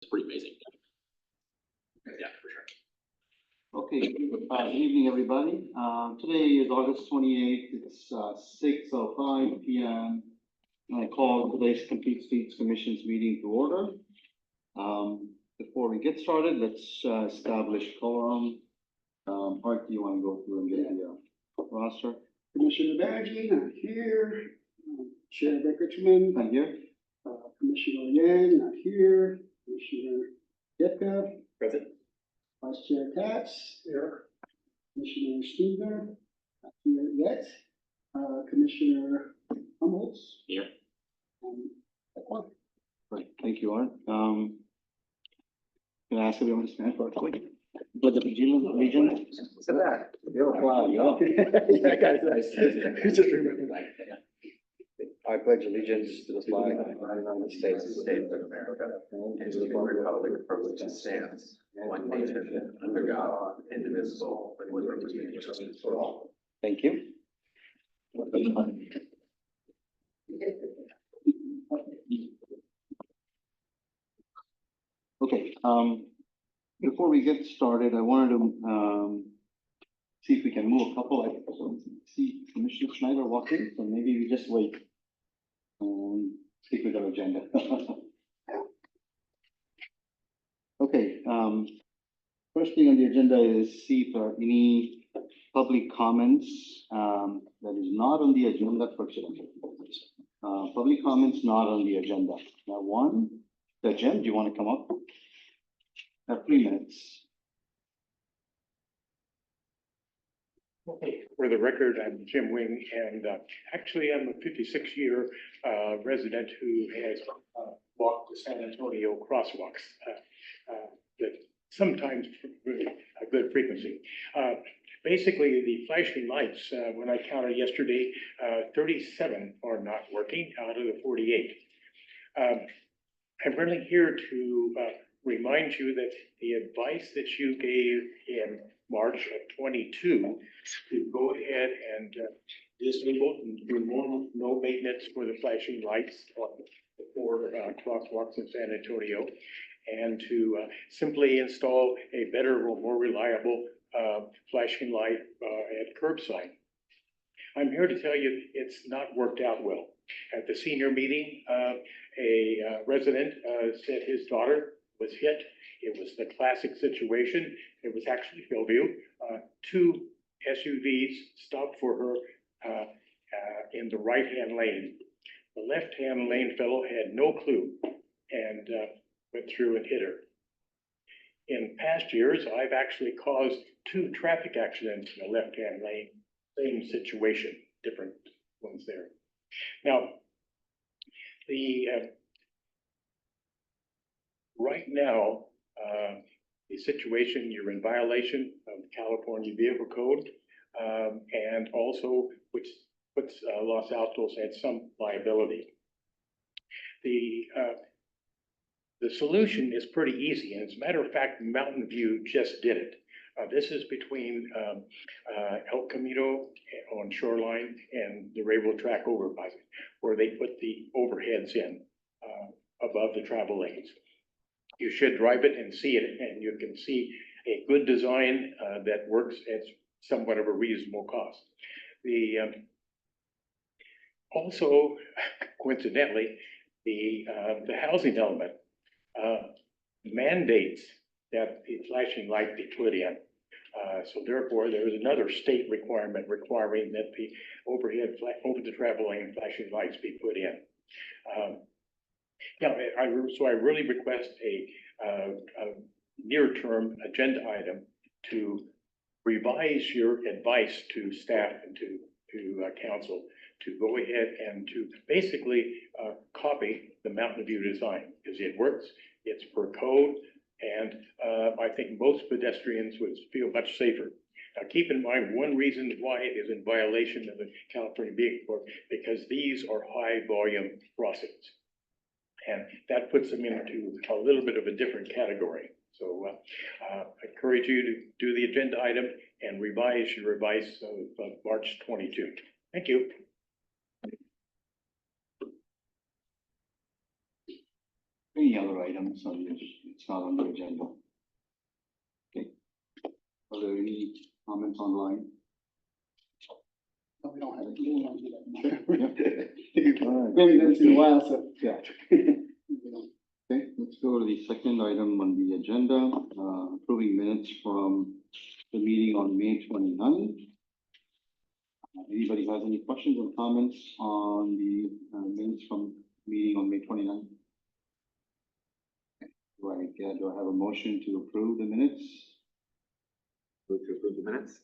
It's pretty amazing. Yeah, for sure. Okay, good evening, everybody. Today is August 28th. It's 6:05 p.m. And I call today's Complete Streets Commission's meeting to order. Before we get started, let's establish quorum. Art, do you want to go through and get the roster? Commissioner Banerjee, not here. Chair Richmond, Not here? Commissioner Yan, not here. Commissioner Yetka, Present. Vice Chair Katz, here. Commissioner Studer, not here yet. Commissioner Humboldt. Here. That one. Right, thank you, Art. Can I ask everyone to stand for a quick pledge of allegiance? Look at that. You're a fly, yo. That guy's nice. He just remembered. I pledge allegiance to the flag of the United States of America, and to the republic for which it stands, one nation, under God, indivisible, with liberty and justice for all. Thank you. Okay, before we get started, I wanted to see if we can move a couple. I see Commissioner Schneider walking, so maybe we just wait. Stick with our agenda. Okay, first thing on the agenda is see if there are any public comments that is not on the agenda for today. Public comments not on the agenda. Now, one, Jen, do you want to come up? 3 minutes. Okay, for the record, I'm Jim Wing, and actually I'm a 56-year resident who has walked the San Antonio crosswalks that sometimes a good frequency. Basically, the flashing lights, when I counted yesterday, 37 are not working out of the 48. I'm really here to remind you that the advice that you gave in March of 22 to go ahead and disable and do no maintenance for the flashing lights on the 4 crosswalks in San Antonio, and to simply install a better or more reliable flashing light at curbside. I'm here to tell you it's not worked out well. At the senior meeting, a resident said his daughter was hit. It was the classic situation. It was actually Hillview. 2 SUVs stopped for her in the right-hand lane. The left-hand lane fellow had no clue and went through and hit her. In past years, I've actually caused 2 traffic accidents in the left-hand lane. Same situation, different ones there. Now, right now, the situation, you're in violation of the California Vehicle Code, and also which puts Los Altos at some liability. The solution is pretty easy, and as a matter of fact, Mountain View just did it. This is between El Camino on Shoreline and the railroad track overpass, where they put the overheads in above the travel lanes. You should drive it and see it, and you can see a good design that works at somewhat of a reasonable cost. Also, coincidentally, the housing element mandates that the flashing light be put in. So therefore, there is another state requirement requiring that the overhead over the travel lane flashing lights be put in. Yeah, so I really request a near-term agenda item to revise your advice to staff and to council to go ahead and to basically copy the Mountain View design, because it works, it's per code, and I think most pedestrians would feel much safer. Now, keep in mind, one reason why it is in violation of the California Vehicle Code, because these are high volume crossings. And that puts them into a little bit of a different category. So I encourage you to do the agenda item and revise your advice of March 22. Thank you. Any other items on this? It's not on the agenda. Okay. Are there any comments online? No, we don't have it. We don't do that. All right. Maybe that's in a while, so. Yeah. We don't- Okay, let's go to the second item on the agenda, approving minutes from the meeting on May 29th. Anybody has any questions or comments on the minutes from meeting on May 29th? Do I have a motion to approve the minutes? Move to approve the minutes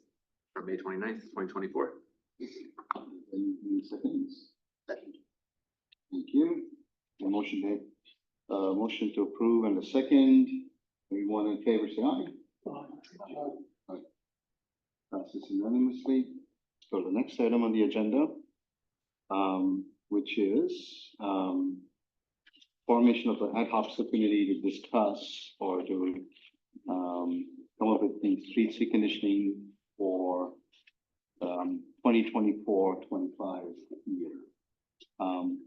from May 29th, 2024. Any seconds? Second. Thank you. A motion made, motion to approve and a second. Everyone in favor, say aye. Passes unanimously. So the next item on the agenda, which is, formation of an ad hoc subcommittee to discuss or to, come up with the street reconditioning for, 2024-25 year.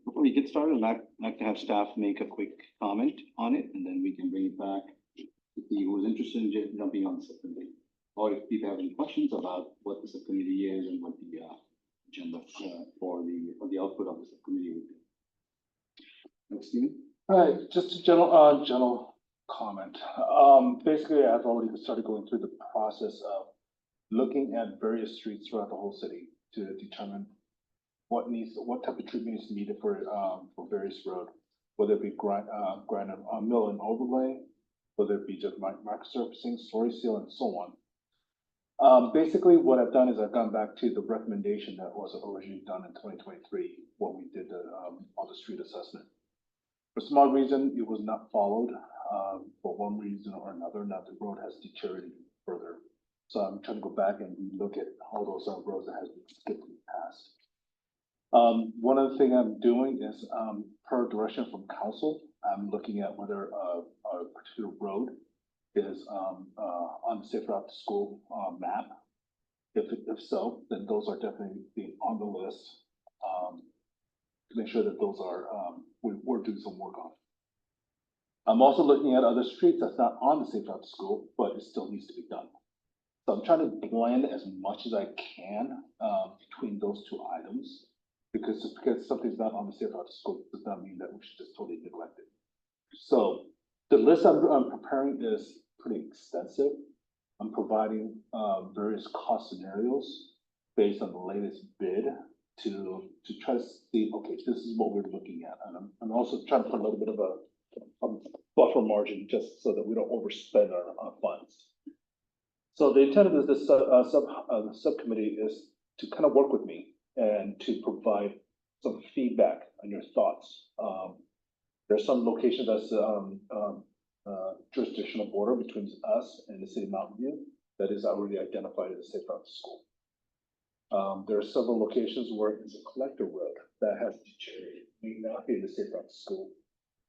Before we get started, I'd like to have staff make a quick comment on it, and then we can bring it back to see who's interested in jumping on the subcommittee. Or if people have any questions about what the subcommittee is and what the agenda for the output of the subcommittee would be. Next, Stephen? All right, just a general comment. Basically, I've already started going through the process of looking at various streets throughout the whole city to determine what type of treatment is needed for various road, whether it be granite, mill and overlay, whether it be just microsurfacing, slurry seal, and so on. Basically, what I've done is I've gone back to the recommendation that was originally done in 2023 when we did the on the street assessment. For some odd reason, it was not followed, for one reason or another. Now the road has deteriorated further. So I'm trying to go back and look at all those roads that has been skipped in the past. One other thing I'm doing is, per direction from council, I'm looking at whether a particular road is on the Safe Route to School map. If so, then those are definitely being on the list, to make sure that those are, we're doing some work on. I'm also looking at other streets that's not on the Safe Route to School, but it still needs to be done. So I'm trying to blend as much as I can between those two items, because just because something's not on the Safe Route to School does not mean that we should just totally neglect it. So the list I'm preparing is pretty extensive. I'm providing various cost scenarios based on the latest bid to try to see, okay, this is what we're looking at. And I'm also trying to put a little bit of a buffer margin just so that we don't overspend our funds. So the intent of this subcommittee is to kind of work with me and to provide some feedback on your thoughts. There's some locations that's jurisdictional border between us and the city of Mountain View that is already identified as a Safe Route to School. There are several locations where it's a collector road that has deteriorated, may not be the Safe Route to School,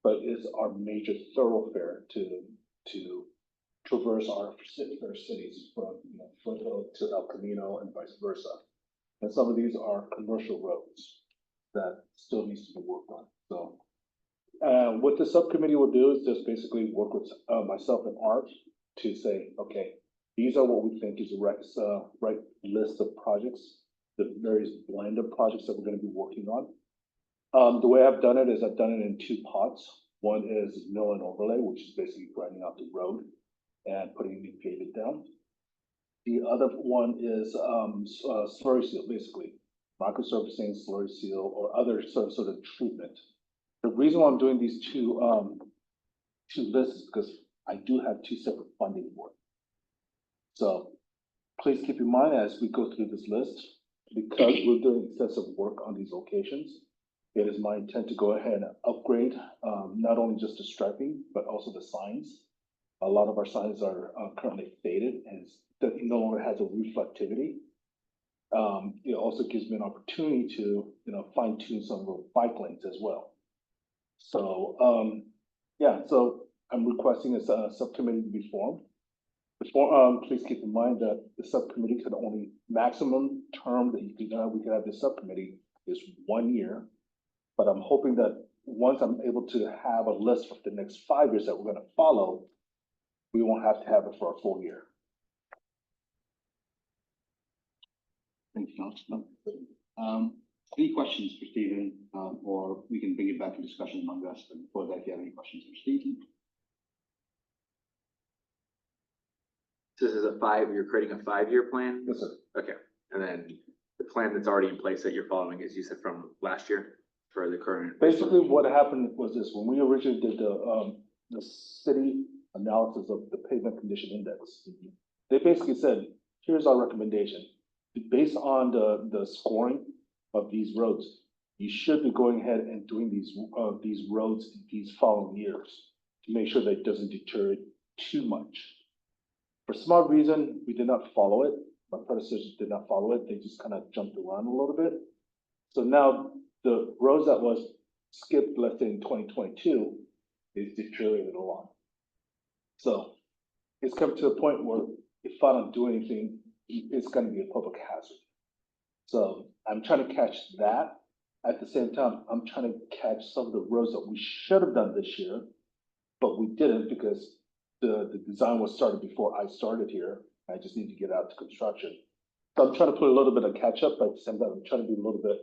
but is our major thoroughfare to traverse our cities from Foothill to El Camino and vice versa. And some of these are commercial roads that still needs to be worked on. So what the subcommittee will do is just basically work with myself and Art to say, okay, these are what we think is the right list of projects, the various blend of projects that we're going to be working on. The way I've done it is I've done it in two pots. One is mill and overlay, which is basically grinding out the road and putting the pavement down. The other one is slurry seal, basically microsurfacing, slurry seal, or other sort of treatment. The reason why I'm doing these two lists is because I do have two separate funding for it. So please keep in mind as we go through this list, because we're doing extensive work on these locations, it is my intent to go ahead and upgrade not only just the striping, but also the signs. A lot of our signs are currently faded and no longer has a reflectivity. It also gives me an opportunity to fine tune some of the bike lanes as well. So yeah, so I'm requesting a subcommittee to be formed. Please keep in mind that the subcommittee could only maximum term that we could have this subcommittee is 1 year. But I'm hoping that once I'm able to have a list for the next 5 years that we're gonna follow, we won't have to have it for a full year. Thank you, Councilman. Any questions for Stephen, or we can bring it back to discussion among us, but before that, if you have any questions for Stephen? So this is you're creating a 5-year plan? Yes, sir. Okay, and then the plan that's already in place that you're following is, you said, from last year for the current? Basically, what happened was this, when we originally did the city analysis of the pavement condition index, they basically said, here's our recommendation. Based on the scoring of these roads, you should be going ahead and doing these roads in these following years to make sure that it doesn't deteriorate too much. For some odd reason, we did not follow it. My predecessors did not follow it. They just kind of jumped around a little bit. So now the roads that was skipped, let's say in 2022, is deteriorated a lot. So it's come to a point where if I don't do anything, it's gonna be a public hazard. So I'm trying to catch that. At the same time, I'm trying to catch some of the roads that we should have done this year, but we didn't because the design was started before I started here. I just need to get out to construction. So I'm trying to put a little bit of catch up, but at the same time, I'm trying to be a little bit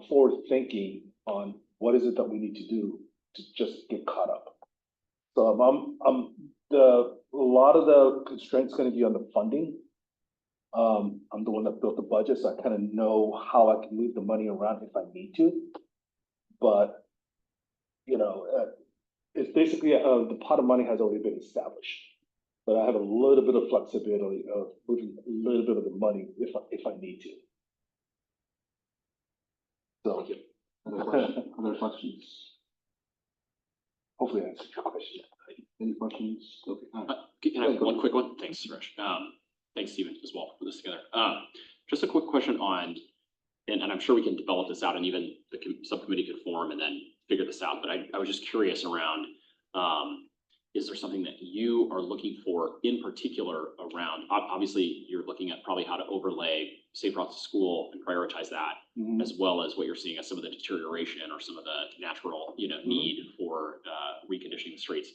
forward thinking on what is it that we need to do to just get caught up. So a lot of the constraints gonna be on the funding. I'm the one that built the budget, so I kind of know how I can move the money around if I need to. But, you know, it's basically, the pot of money has already been established. But I have a little bit of flexibility of moving a little bit of the money if I need to. So, Other questions? hopefully I answered your question. Any questions? Okay. Can I have one quick one? Thanks, Suresh. Thanks, Stephen, as well, for this together. Just a quick question on, and I'm sure we can develop this out and even the subcommittee could form and then figure this out, but I was just curious around, is there something that you are looking for in particular around, obviously, you're looking at probably how to overlay safe routes to school and prioritize that, Mhm. as well as what you're seeing as some of the deterioration or some of the natural, need for reconditioning the streets.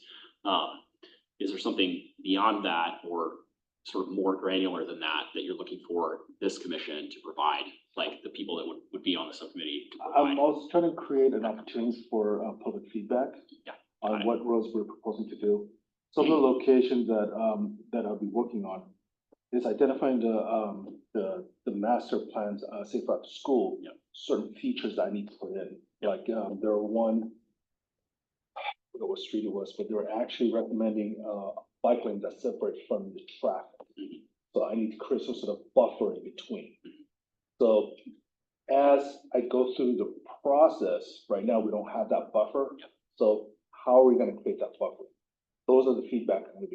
Is there something beyond that or sort of more granular than that you're looking for this commission to provide, like the people that would be on the subcommittee to provide? I'm also trying to create an opportunity for public feedback. Yeah, On got it. what roads we're proposing to do. Some of the locations that I'll be working on is identifying the master plans, safe route to school. Yep. Certain features that I need to put in, like, there are one, I forgot what street it was, but they were actually recommending bike lanes that separate from the traffic. Mhm. So I need to create some sort of buffer in between. So as I go through the process, right now, we don't have that buffer. Yep. So how are we gonna create that buffer? Those are the feedback I'm gonna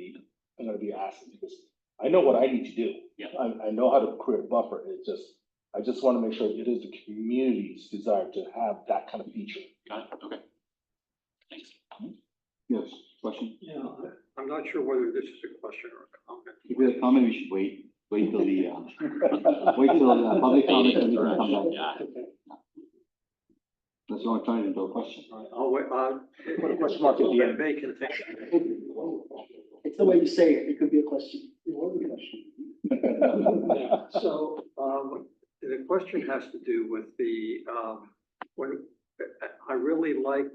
be asking, because I know what I need to do. Yeah. I know how to create a buffer. I just wanna make sure it is the community's desire to have that kind of feature. Got it, okay. Thanks. Yes, question? Yeah, I'm not sure whether this is a question or a comment. If you have a comment, we should wait till the, public comment and we can come back. Yeah. That's what I'm trying to do, a question. I'll wait, Put a question mark at the end. May contain. It's the way you say it, it could be a question. Yeah, so, the question has to do with the, when, I really like,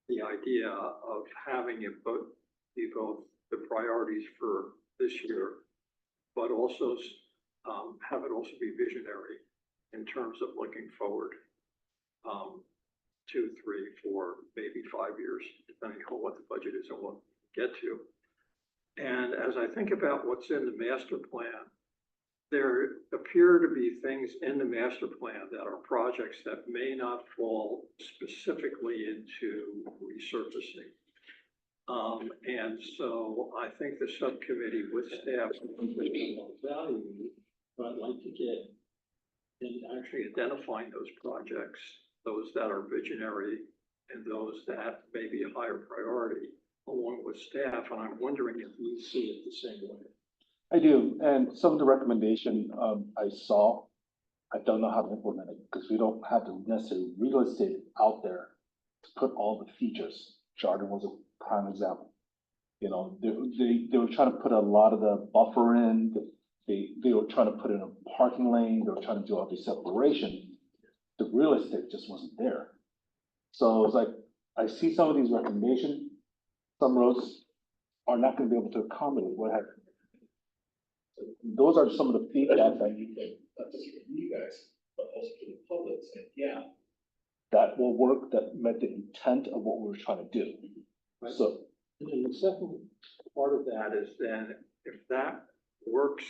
the idea of having it be both the priorities for this year, but also, have it also be visionary in terms of looking forward, 2, 3, 4, maybe 5 years, depending on what the budget is and what we get to. And as I think about what's in the master plan, there appear to be things in the master plan that are projects that may not fall specifically into resurfacing. And so I think the subcommittee with staff value, but I'd like to get in actually identifying those projects, those that are visionary and those that may be a higher priority, along with staff. And I'm wondering if you see it the same way. I do, and some of the recommendation I saw, I don't know how to implement it, because we don't have the necessary real estate out there to put all the features. Jordan was a prime example. You know, they were trying to put a lot of the buffer in, they were trying to put in a parking lane, they were trying to do all the separation. The real estate just wasn't there. So it's like, I see some of these recommendations, some roads are not gonna be able to accommodate what have. Those are some of the feedback that you get, not just from you guys, but also to the public, saying, yeah, that will work, that met the intent of what we were trying to do. So, And the second part of that is then, if that works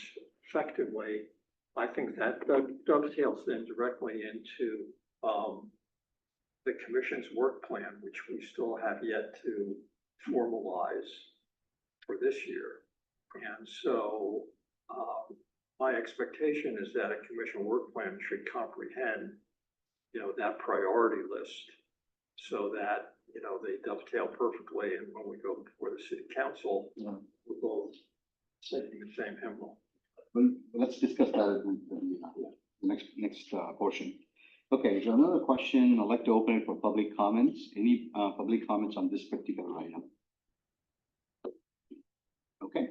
effectively, I think that dovetails then directly into, the commission's work plan, which we still have yet to formalize for this year. And so, my expectation is that a commission work plan should comprehend, that priority list so that, they dovetail perfectly, and when we go before the city council, we're both singing the same hymnal. Well, let's discuss that in the next portion. Okay, so another question, I'd like to open it for public comments. Any public comments on this particular item? Okay,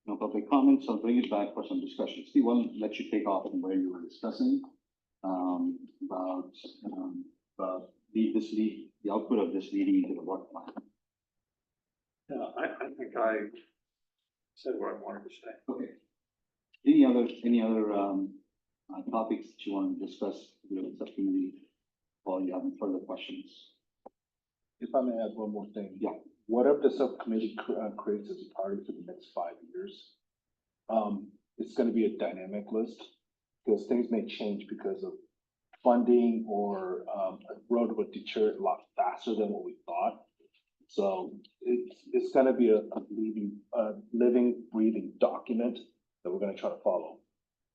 no public comments, I'll bring it back for some discussion. Steve, I'll let you take off from where you were discussing about the output of this leading into the work plan. Yeah, I think I said what I wanted to say. Okay. Any other topics that you want to discuss with the subcommittee, or you have any further questions? if I may add one more thing. Yeah. Whatever the subcommittee creates as a priority for the next 5 years, it's gonna be a dynamic list, because things may change because of funding or, a road would deteriorate a lot faster than what we thought. So it's gonna be a living, breathing document that we're gonna try to follow.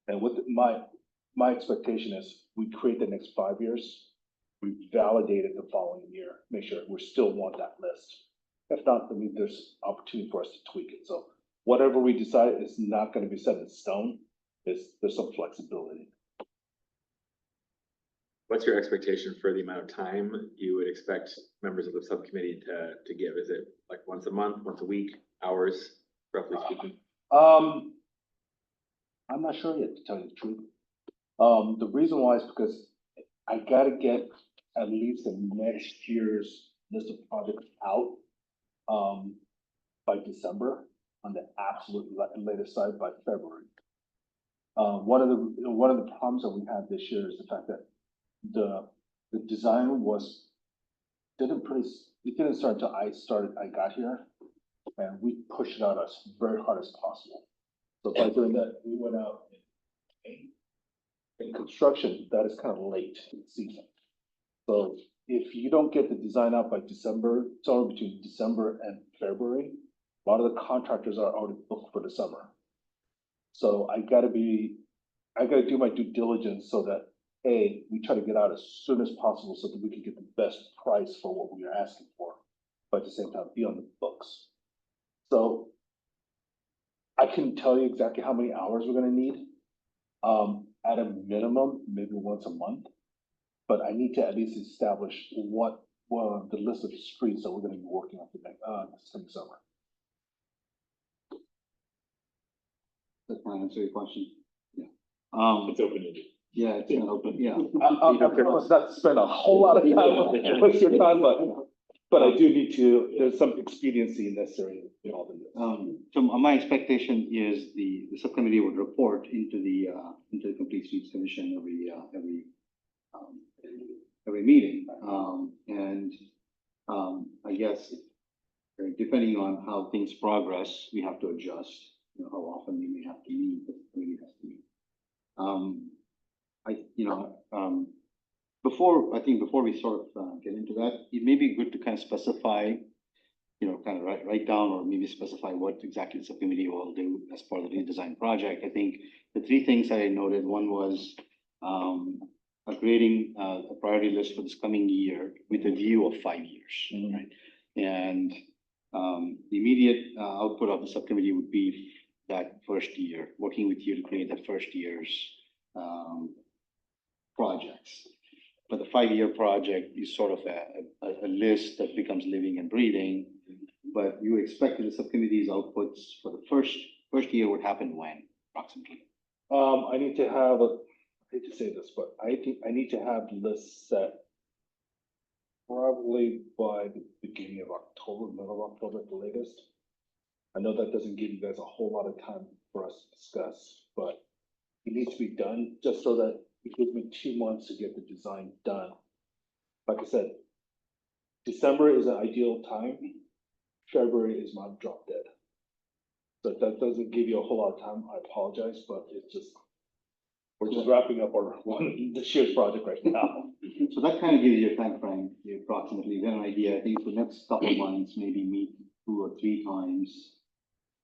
And what my expectation is, we create the next 5 years, we validate it the following year, make sure we still want that list. If not, then there's opportunity for us to tweak it. So whatever we decide is not gonna be set in stone, there's some flexibility. What's your expectation for the amount of time you would expect members of the subcommittee to give? Is it like once a month, once a week, hours, roughly speaking? I'm not sure yet, to tell you the truth. The reason why is because I gotta get at least the next year's list of projects out, by December, on the absolute latest side by February. One of the problems that we had this year is the fact that the design it didn't start until I got here, and we pushed it out as very hard as possible. So by doing that, we went out in construction, that is kind of late in the season. So if you don't get the design out by December, somewhere between December and February, a lot of the contractors are already booked for the summer. So I gotta do my due diligence so that, A, we try to get out as soon as possible so that we can get the best price for what we are asking for, but at the same time, be on the books. So I couldn't tell you exactly how many hours we're gonna need. At a minimum, maybe once a month, but I need to at least establish what the list of streets that we're gonna be working on for this coming summer. Does that answer your question? Yeah. It's open-ended. Yeah, it's an open, yeah. I promise not to spend a whole lot of time, waste your time, but I do need to, there's some expediency necessary in all of this. So my expectation is the subcommittee would report into the Complete Streets Commission every meeting. I guess depending on how things progress, we have to adjust, how often we may have to meet, the committee has to meet. Before we sort of get into that, it may be good to kind of specify, kind of write down or maybe specify what exactly the subcommittee will do as part of the redesign project. I think the three things I noted, one was creating a priority list for this coming year with a view of 5 years, right? And the immediate output of the subcommittee would be that first year, working with you to create that first year's projects. But the 5-year project is sort of a list that becomes living and breathing. But you expected the subcommittee's outputs for the first year would happen when approximately? I need to have I hate to say this, but I think I need to have the list set probably by the beginning of October, middle of October at the latest. I know that doesn't give you guys a whole lot of time for us to discuss, but it needs to be done just so that it gives me 2 months to get the design done. Like I said, December is an ideal time. February is my drop dead. So if that doesn't give you a whole lot of time, I apologize, but it's just, we're just wrapping up our this year's project right now. So that kind of gives you a time frame. You approximately get an idea. I think for the next couple of months, maybe meet 2 or 3 times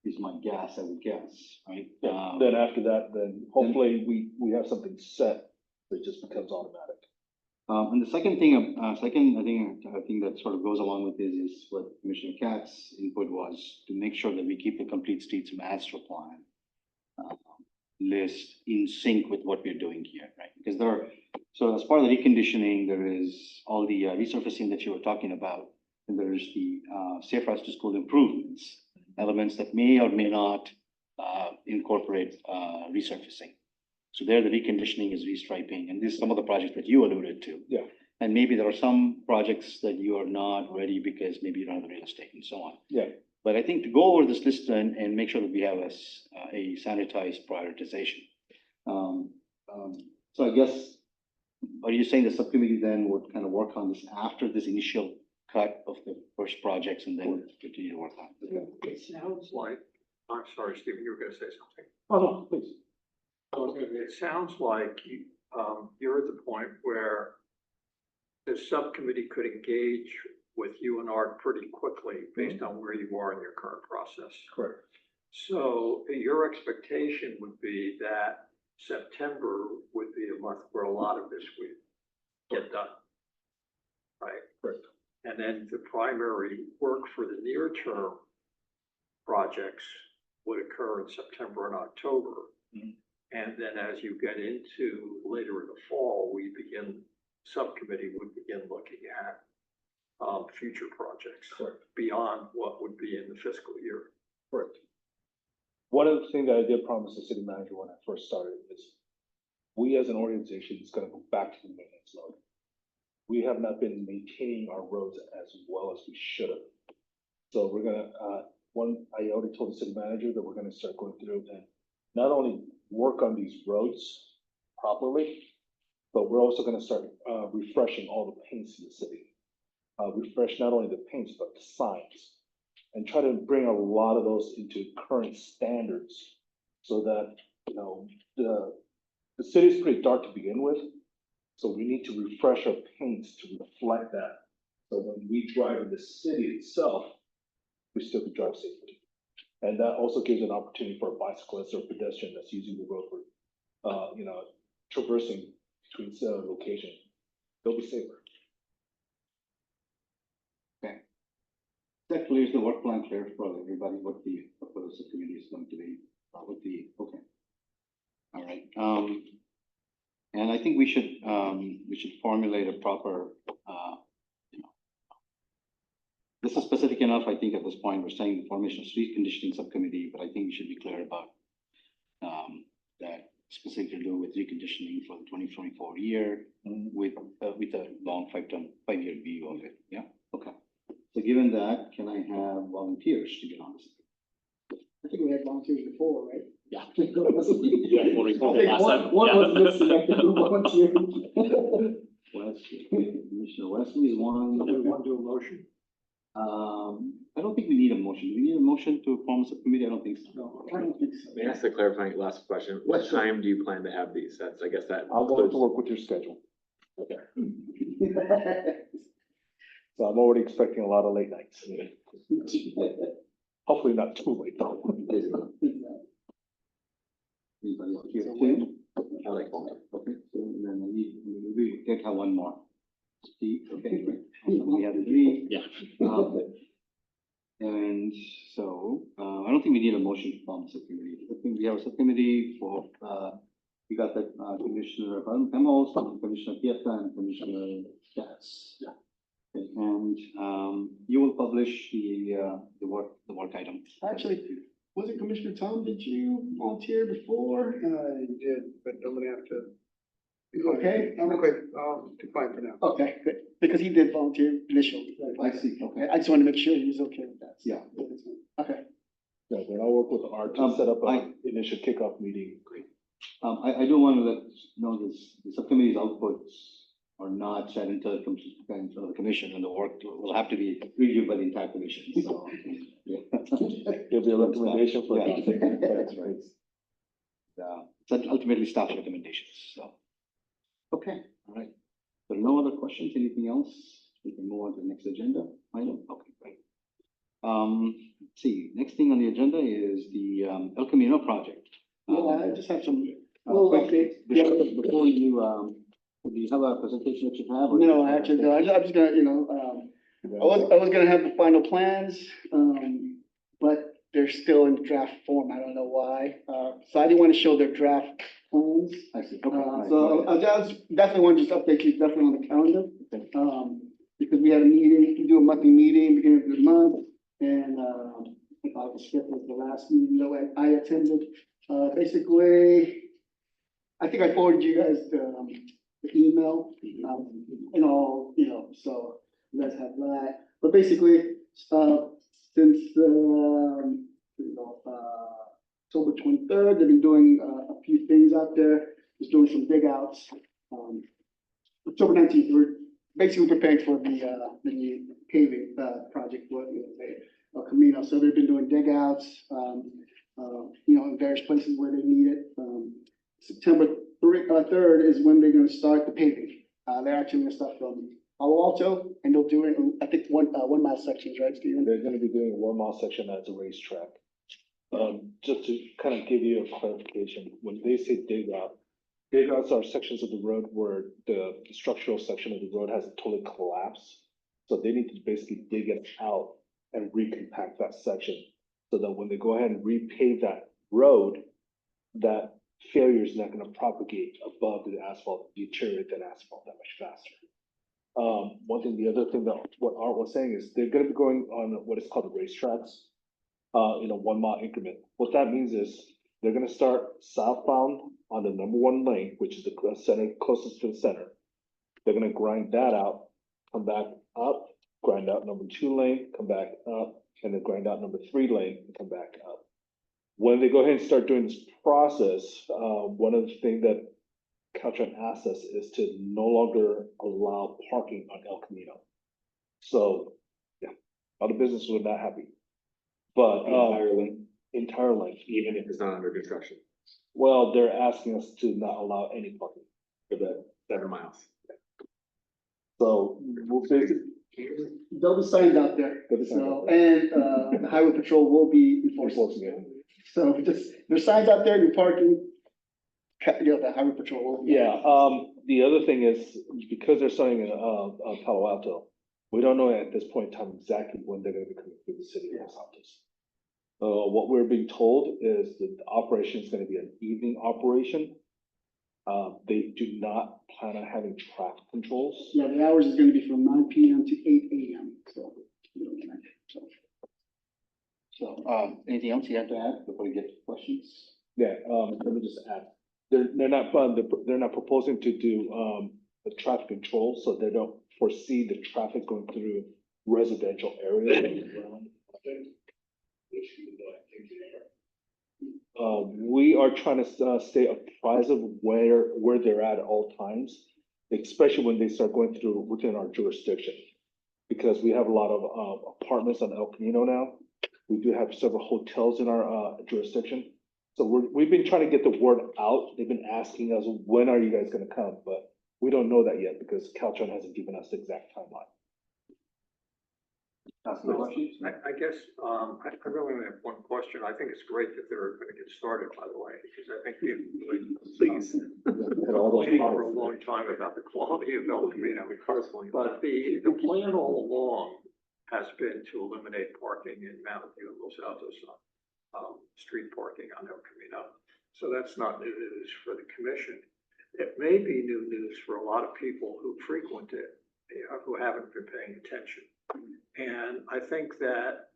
is my guess, I would guess, right? Then after that, then hopefully we have something set that just becomes automatic. And the second thing, I think that sort of goes along with this is what Commissioner Katz's input was to make sure that we keep the complete streets master plan list in sync with what we're doing here, right? Because so as part of the reconditioning, there is all the resurfacing that you were talking about, and there is the safe routes to school improvements, elements that may or may not incorporate resurfacing. So there, the reconditioning is restriping, and this is some of the projects that you alluded to. Yeah. And maybe there are some projects that you are not ready because maybe you don't have the real estate and so on. Yeah. But I think to go over this list and make sure that we have a sanitized prioritization. So I guess, are you saying the subcommittee then would kind of work on this after this initial cut of the first projects and then continue to work on it? It sounds like, I'm sorry, Stephen, you were gonna say something. Oh, no, please. It sounds like you're at the point where the subcommittee could engage with you and Art pretty quickly based on where you are in your current process. Correct. So your expectation would be that September would be a month where a lot of this would get done. Right? Correct. And then the primary work for the near term projects would occur in September and October. Mhm. And then as you get into later in the fall, subcommittee would begin looking at future projects. Correct. Beyond what would be in the fiscal year. Correct. One of the things that I did promise the city manager when I first started is we as an organization is gonna go back to the maintenance mode. We have not been maintaining our roads as well as we should have. So we're gonna, I already told the city manager that we're gonna start going through and not only work on these roads properly, but we're also gonna start refreshing all the paints in the city. Refresh not only the paints, but the signs. And try to bring a lot of those into current standards so that, you know, the city is pretty dark to begin with. So we need to refresh our paints to reflect that. So when we drive in the city itself, we still can drive safely. And that also gives an opportunity for a bicyclist or pedestrian that's using the road for, traversing between location. They'll be safer. That clears the work plan clear for everybody, what the subcommittee is going to be, okay. All right, and I think we should formulate a proper, this is specific enough, I think at this point, we're saying the formation of street conditioning subcommittee, but I think we should be clear about that specifically to do with reconditioning for the 2024 year with a long 5-year view of it, yeah, okay. So given that, can I have volunteers to get on this? I think we had volunteers before, right? Yeah. Yeah, We'll recall it last time. one was Yeah. missing, I think, who volunteered. Commissioner Wesley is one. Do we want to do a motion? I don't think we need a motion. Do we need a motion to form a subcommittee? I don't think so. No, I don't think so. May I ask a clarifying last question? What Yes, sir. time do you plan to have these? That's, I guess that I'll go to includes. work with your schedule. So I'm already expecting a lot of late nights. Hopefully not too late though. Anybody else here too? I like that. Okay, so then we can have one more. Steve, okay, great. We have 3. Yeah. And so, I don't think we need a motion to form a subcommittee. I think we have a subcommittee for, We got that, Commissioner Emos, Commissioner Pieta, and Commissioner Katz. Yeah. And, you will publish the work item. Actually, was it Commissioner Tom? Did you volunteer before? I did, but I'm gonna have to. You okay? I'm okay, too fine for now. Okay, good, because he did volunteer initially. I see, okay. I just wanted to make sure he was okay with that. Yeah. Okay. Yeah, then I'll work with Art to set up an initial kickoff meeting. I do want to let you know this, the subcommittee's outputs are not set until it comes to the commission, and the work will have to be reviewed by the entire commission, so. Yeah. There'll be a recommendation for. Yeah. That's right. It's ultimately staff recommendations, so. Okay, all right. There are no other questions, anything else? We can move on to the next agenda item, okay, great. Let's see, next thing on the agenda is the El Camino project. Yeah, I just have some little updates. Before you, do you have a presentation that you have? or- No, actually, no, I'm just gonna, I was gonna have the final plans, but they're still in draft form. I don't know why. So I didn't want to show their draft plans. I see, okay. all right, So okay. I just definitely want to just update you definitely on the calendar. Because we had a meeting, we do a monthly meeting beginning of the month, and, I was scheduled the last meeting that I attended. Basically, I think I forwarded you guys the email, so you guys have that. But basically, since, October 23rd, they've been doing a few things out there, just doing some dig outs. October 19th, we're basically preparing for the paving project for El Camino. So they've been doing dig outs, in various places where they need it. September 3rd is when they're gonna start the paving. They're actually gonna start from Palo Alto, and they'll do it, I think, 1 mile sections, right, Steven? They're gonna be doing a 1 mile section as a racetrack. Just to kind of give you a clarification, when they say dig outs are sections of the road where the structural section of the road has totally collapsed. So they need to basically dig it out and recompact that section, so that when they go ahead and repave that road, that failure is not gonna propagate above the asphalt, deteriorate that asphalt that much faster. One thing, the other thing that what Art was saying is they're gonna be going on what is called the racetracks, in a 1 mile increment. What that means is they're gonna start southbound on the number 1 lane, which is the center, closest to the center. They're gonna grind that out, come back up, grind out number 2 lane, come back up, and then grind out number 3 lane and come back up. When they go ahead and start doing this process, one of the things that Caltrans asked us is to no longer allow parking on El Camino. So, yeah, other businesses were not happy. But, entire length, Even if it's not under construction, well, they're asking us to not allow any parking. for the 7 miles. So, we'll basically, There'll be signs out there, There'll be signs so, out and, the highway patrol will be enforcing. enforcing it. So just, there's signs out there, you're parking, the highway patrol will be. Yeah, the other thing is, because they're starting in, Palo Alto, we don't know at this point in time exactly when they're gonna be coming through the city of Los Altos. What we're being told is that the operation is gonna be an evening operation. They do not plan on having traffic controls. Yeah, the hours is gonna be from 9 PM to 8 AM, so. So, anything else you have to add before we get to questions? Yeah, let me just add, they're not proposing to do, the traffic control, so they don't foresee the traffic going through residential areas. We are trying to, stay apprised of where they're at all times, especially when they start going through within our jurisdiction. Because we have a lot of, apartments on El Camino now. We do have several hotels in our, jurisdiction. So we've been trying to get the word out. They've been asking us, when are you guys gonna come? But we don't know that yet because Caltrans hasn't given us the exact timeline. Ask the questions? I guess, I really only have one question. I think it's great that they're gonna get started, by the way, because I think we've Please. waiting for a long time about the quality of El Camino. But the plan all along has been to eliminate parking in Mountain View and Los Altos, street parking on El Camino. so that's not new news for the commission. It may be new news for a lot of people who frequent it, who haven't been paying attention. And I think that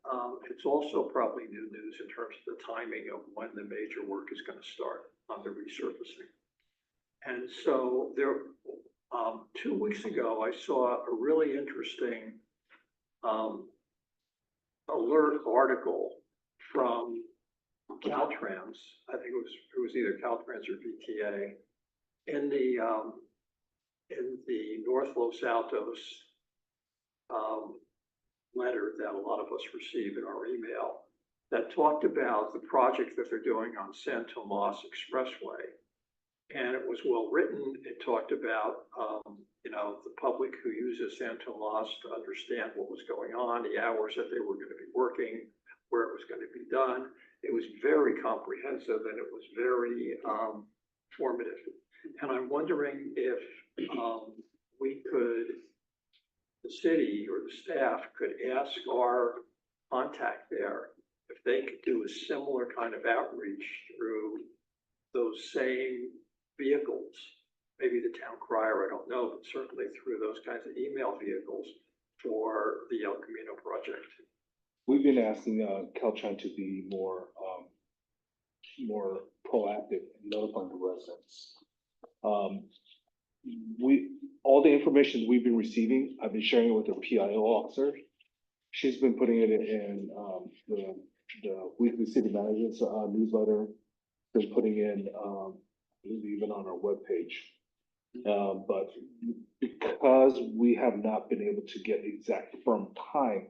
it's also probably new news in terms of the timing of when the major work is going to start on the resurfacing. And so there, 2 weeks ago, I saw a really interesting alert article from Caltrans. I think it was either Caltrans or VTA in the North Los Altos letter that a lot of us receive in our email that talked about the project that they're doing on San Tomas Expressway. And it was well written. It talked about, the public who uses San Tomas to understand what was going on, the hours that they were going to be working, where it was going to be done. It was very comprehensive and it was very formative. And I'm wondering if the city or the staff could ask our contact there if they could do a similar kind of outreach through those same vehicles, maybe the town crier, I don't know, but certainly through those kinds of email vehicles for the El Camino project. We've been asking Caltrans to be more proactive in notifying the residents. All the information we've been receiving, I've been sharing it with our PIO officer. She's been putting it in the weekly city managers newsletter, been putting in even on our webpage. But because we have not been able to get exact firm time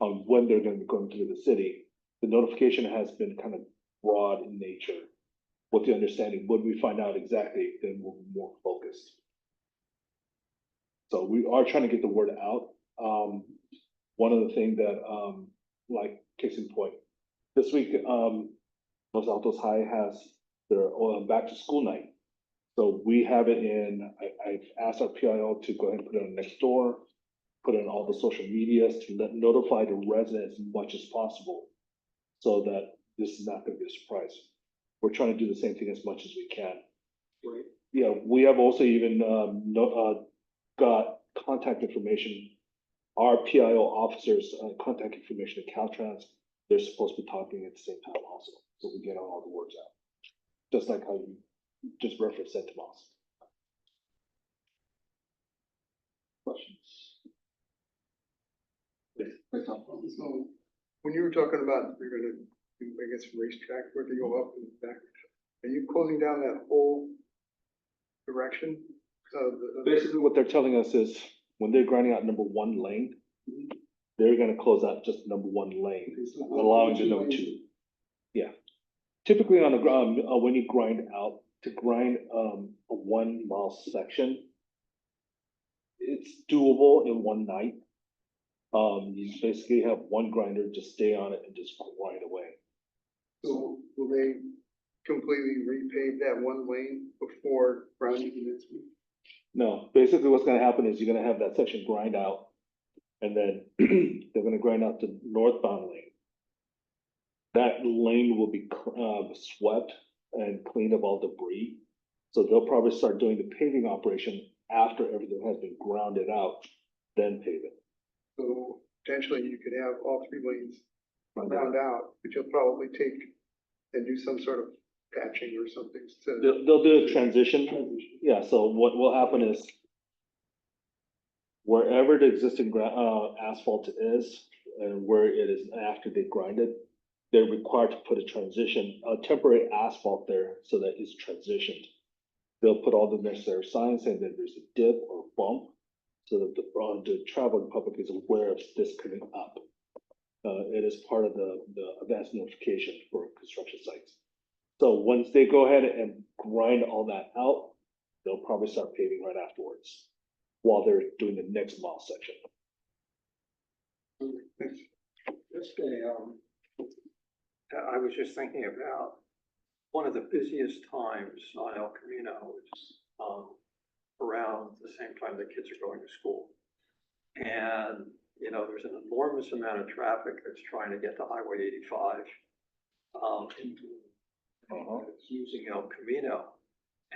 on when they're going to be going through the city, the notification has been kind of broad in nature, with the understanding when we find out exactly, then we'll be more focused. So we are trying to get the word out. One of the things that, like case in point, this week, Los Altos High has their back to school night. So we have it in, I've asked our PIO to go ahead and put it on next door, put it on all the social medias to notify the residents as much as possible so that this is not going to be a surprise. We're trying to do the same thing as much as we can. Right. Yeah, we have also even got contact information, our PIO officers' contact information at Caltrans. They're supposed to be talking at the same time also, so we get all the words out. Just like how you just referenced San Tomas. Questions? So when you were talking about you're gonna do, I guess, racetrack where they go up and back, are you closing down that whole direction? Basically, what they're telling us is when they're grinding out number one lane, they're gonna close out just number one lane, allowing the number two. Yeah. Typically on the ground, when you grind out, to grind a 1 mile section, it's doable in one night. You basically have one grinder, just stay on it and just grind away. So will they completely repave that one lane before grinding the next week? No, basically what's gonna happen is you're gonna have that section grind out, and then they're gonna grind out the northbound lane. That lane will be swept and cleaned of all debris. So they'll probably start doing the paving operation after everything has been grounded out, then pave it. So potentially you could have all 3 lanes ground out, but you'll probably take and do some sort of patching or something to. They'll do a transition. Yeah, so what will happen is wherever the existing asphalt is and where it is after they grind it, they're required to put a temporary asphalt there so that it's transitioned. They'll put all the necessary signs saying that there's a dip or bump so that the traveling public is aware of this coming up. It is part of the advanced notification for construction sites. So once they go ahead and grind all that out, they'll probably start paving right afterwards while they're doing the next mile section. I was just thinking about one of the busiest times on El Camino is around the same time the kids are going to school. And, there's an enormous amount of traffic that's trying to get to Highway 85. that's using El Camino.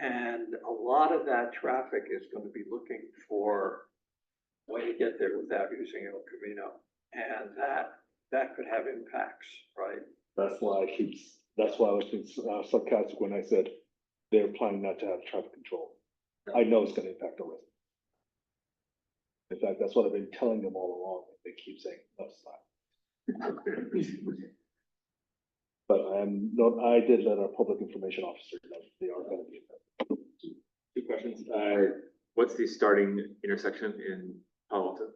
And a lot of that traffic is going to be looking for a way to get there without using El Camino. And that could have impacts, right? That's why I was being sarcastic when I said they're planning not to have traffic control. I know it's gonna impact the residents. In fact, that's what I've been telling them all along. They keep saying, no, it's not. But I did let our public information officer know they are gonna be impacted. Two questions. What's the starting intersection in Palo Alto?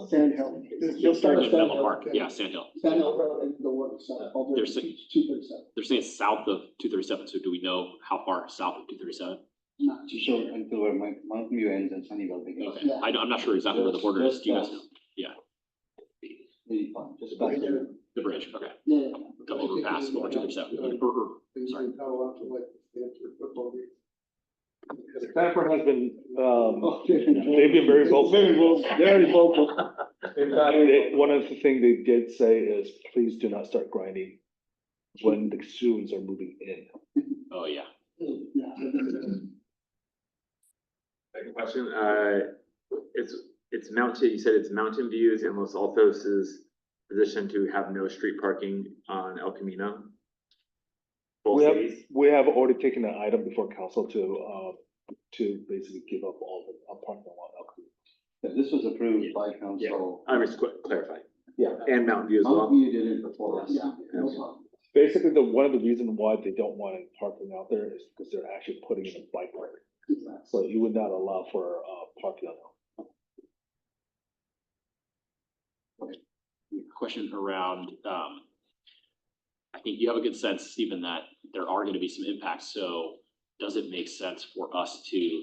Sand Hill. You'll start at Sand Menlo Hill. Park, yeah, Sand Hill. Sand Hill Road and the one, all There's the a- 237. They're saying south of 237, so do we know how far south of 237? Not too So until where Mountain View ends and Sunnyvale begins. Okay, I'm not sure exactly where the border is, do you guys know? Really fun, just past there. The bridge, okay, Yeah. the overpass over 237, sorry. Stanford has been, They've been very vocal. Very vocal. in fact, one of the things they did say is, please do not start grinding when the students are moving in. Oh, yeah. Second question, it's Mountain, you said it's Mountain Views and Los Altos' position to have no street parking on El Camino? Both cities? We have already taken an item before council to basically give up all the parking lot. This was approved by council. I'm just clarifying. Yeah. And Mountain View as well. Mountain View did it before. Yeah. Basically, one of the reasons why they don't want any parking out there is because they're actually putting in a bike lane. So you would not allow for parking on Question around, I think you have a good sense, Stephen, that there are gonna be some impacts, so does it make sense for us to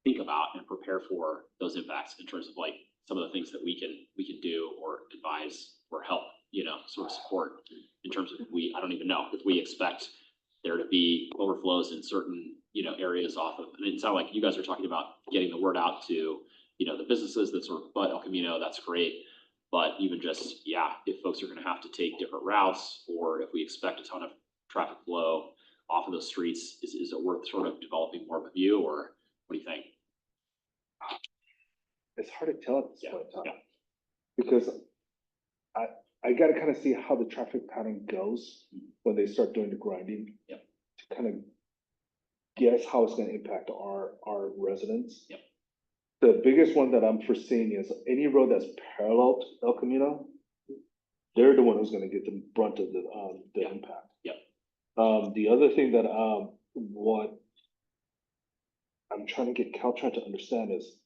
think about and prepare for those impacts in terms of like some of the things that we can do or advise or help, sort of support in terms of I don't even know if we expect there to be overflows in certain, areas off of, and it sounded like you guys are talking about getting the word out to, the businesses that sort of butt El Camino, that's great. But even just, if folks are gonna have to take different routes, or if we expect a ton of traffic flow off of those streets, is it worth sort of developing more of a view, or what do you think? It's hard to tell at this Yeah, point in time. yeah. Because I gotta kind of see how the traffic pattern goes when they start doing the grinding. Yep. To kind of guess how it's gonna impact our residents. Yep. The biggest one that I'm foreseeing is any road that's parallel to El Camino, they're the one who's gonna get the brunt of the Yeah. impact. Yep. The other thing that what I'm trying to get Caltrans to understand is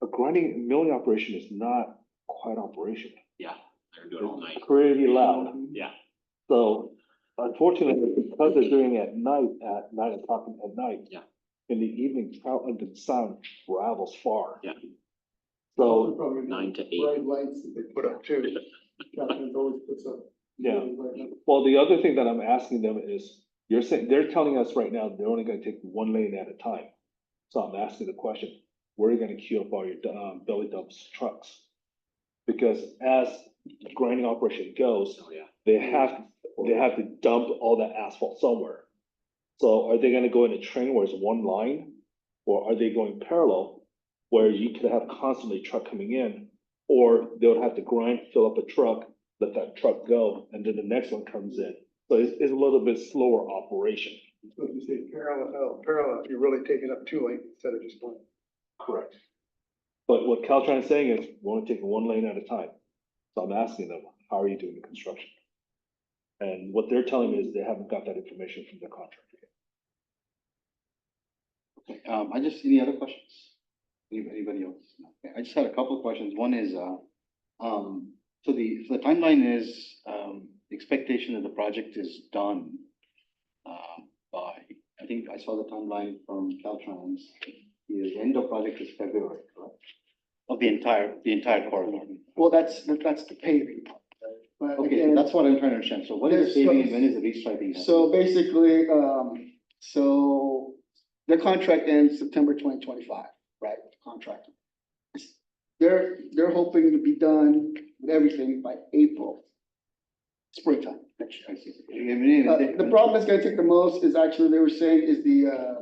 a grinding milling operation is not quiet operation. Yeah, they're doing it all night. Pretty loud. Yeah, So unfortunately, because they're doing it at night, at 9 o'clock at night. Yeah. In the evening, the sound travels far. Yeah. So, 9 to 8. Bright lights that they put up too. Captain always puts up. yeah. Well, the other thing that I'm asking them is, they're telling us right now, they're only gonna take one lane at a time. So I'm asking the question, where are you gonna queue up all your belly dumps trucks? Because as the grinding operation goes, Oh, yeah. they have to dump all that asphalt somewhere. So are they gonna go in a train where it's one line? Or are they going parallel where you could have constantly truck coming in? Or they would have to grind, fill up a truck, let that truck go, and then the next one comes in. So it's a little bit slower operation. So if you say parallel, you're really taking up 2 lanes instead of just one. Correct. But what Caltrans is saying is, we're only taking one lane at a time. So I'm asking them, how are you doing the construction? And what they're telling me is they haven't got that information from the contractor yet. Okay, any other questions? Anybody else? Okay, I just had a couple of questions. One is, so the timeline is, the expectation that the project is done, by, I think I saw the timeline from Caltrans. The end of project is February, correct? Of the entire corridor. Well, that's the paving. But Okay, again, that's what I'm trying to understand. So what is the Yes, so- paving and when is the restriping? happening? So basically, so the contract ends September 2025, right? Contract. They're hoping to be done with everything by April. springtime. I see. The problem that's gonna take the most is actually, they were saying, is they're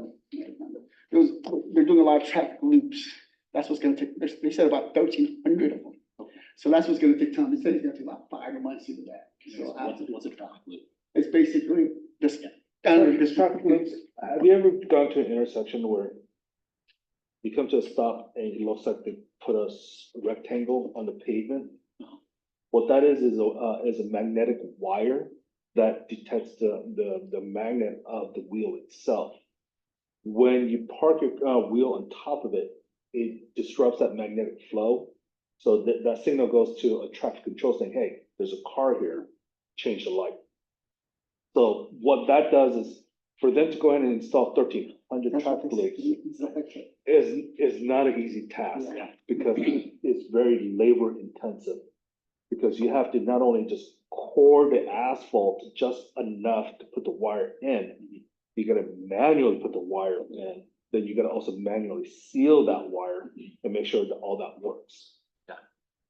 doing a lot of traffic loops. That's what's gonna take, they said about 1,300 of them. So that's what's gonna take time. They said it's gonna take about 5 months to do that. So What's a traffic loop? it's basically just standard. This traffic lights, have you ever gone to an intersection where you come to a stop and it looks like they put a rectangle on the pavement? Uh-huh. What that is a magnetic wire that detects the magnet of the wheel itself. When you park your wheel on top of it, it disrupts that magnetic flow. So that signal goes to a traffic control saying, hey, there's a car here, change the light. So what that does is, for them to go ahead and install 1,300 traffic lights is not an easy task, because it's very labor intensive. Because you have to not only just core the asphalt just enough to put the wire in, you gotta manually put the wire in, then you gotta also manually seal that wire and make sure that all that works. Yeah.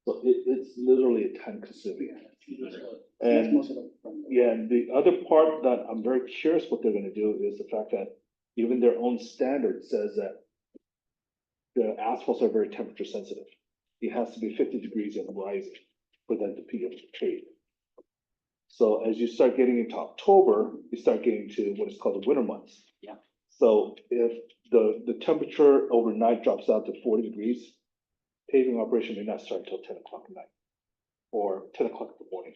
So it's literally a time consuming. That's And most of them. yeah, and the other part that I'm very curious what they're gonna do is the fact that even their own standard says that the asphalts are very temperature sensitive. It has to be 50 degrees and rising for them to be able to pave. So as you start getting into October, you start getting to what is called the winter months. Yeah. So if the temperature overnight drops out to 40 degrees, paving operation may not start until 10 o'clock at night or 10 o'clock in the morning.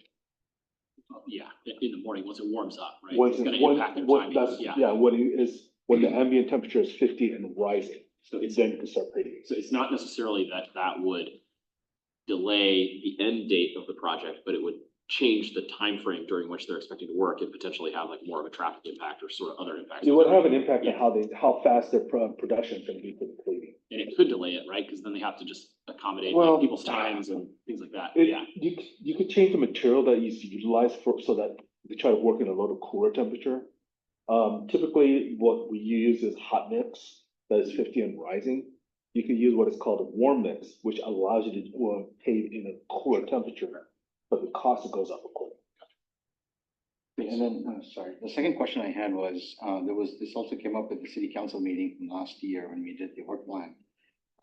Yeah, in the morning, once it warms up, right? Once It's gonna when- impact their when- timing, that's- yeah. Yeah, when the ambient temperature is 50 and rising, So it's, then you can start paving. so it's not necessarily that that would delay the end date of the project, but it would change the time frame during which they're expecting to work and potentially have like more of a traffic impact or sort of other impacts. It would have an impact on how fast their production is gonna be for the paving. And it could delay it, right? Because then they have to just accommodate Well, like, people's times and things like that, yeah. You could change the material that you utilize so that you try to work in a little cooler temperature. Typically, what we use is hot mix that is 50 and rising. You can use what is called a warm mix, which allows you to pave in a cooler temperature, but the cost goes up accordingly. And then, sorry, the second question I had was, this also came up at the city council meeting from last year when we did the work plan.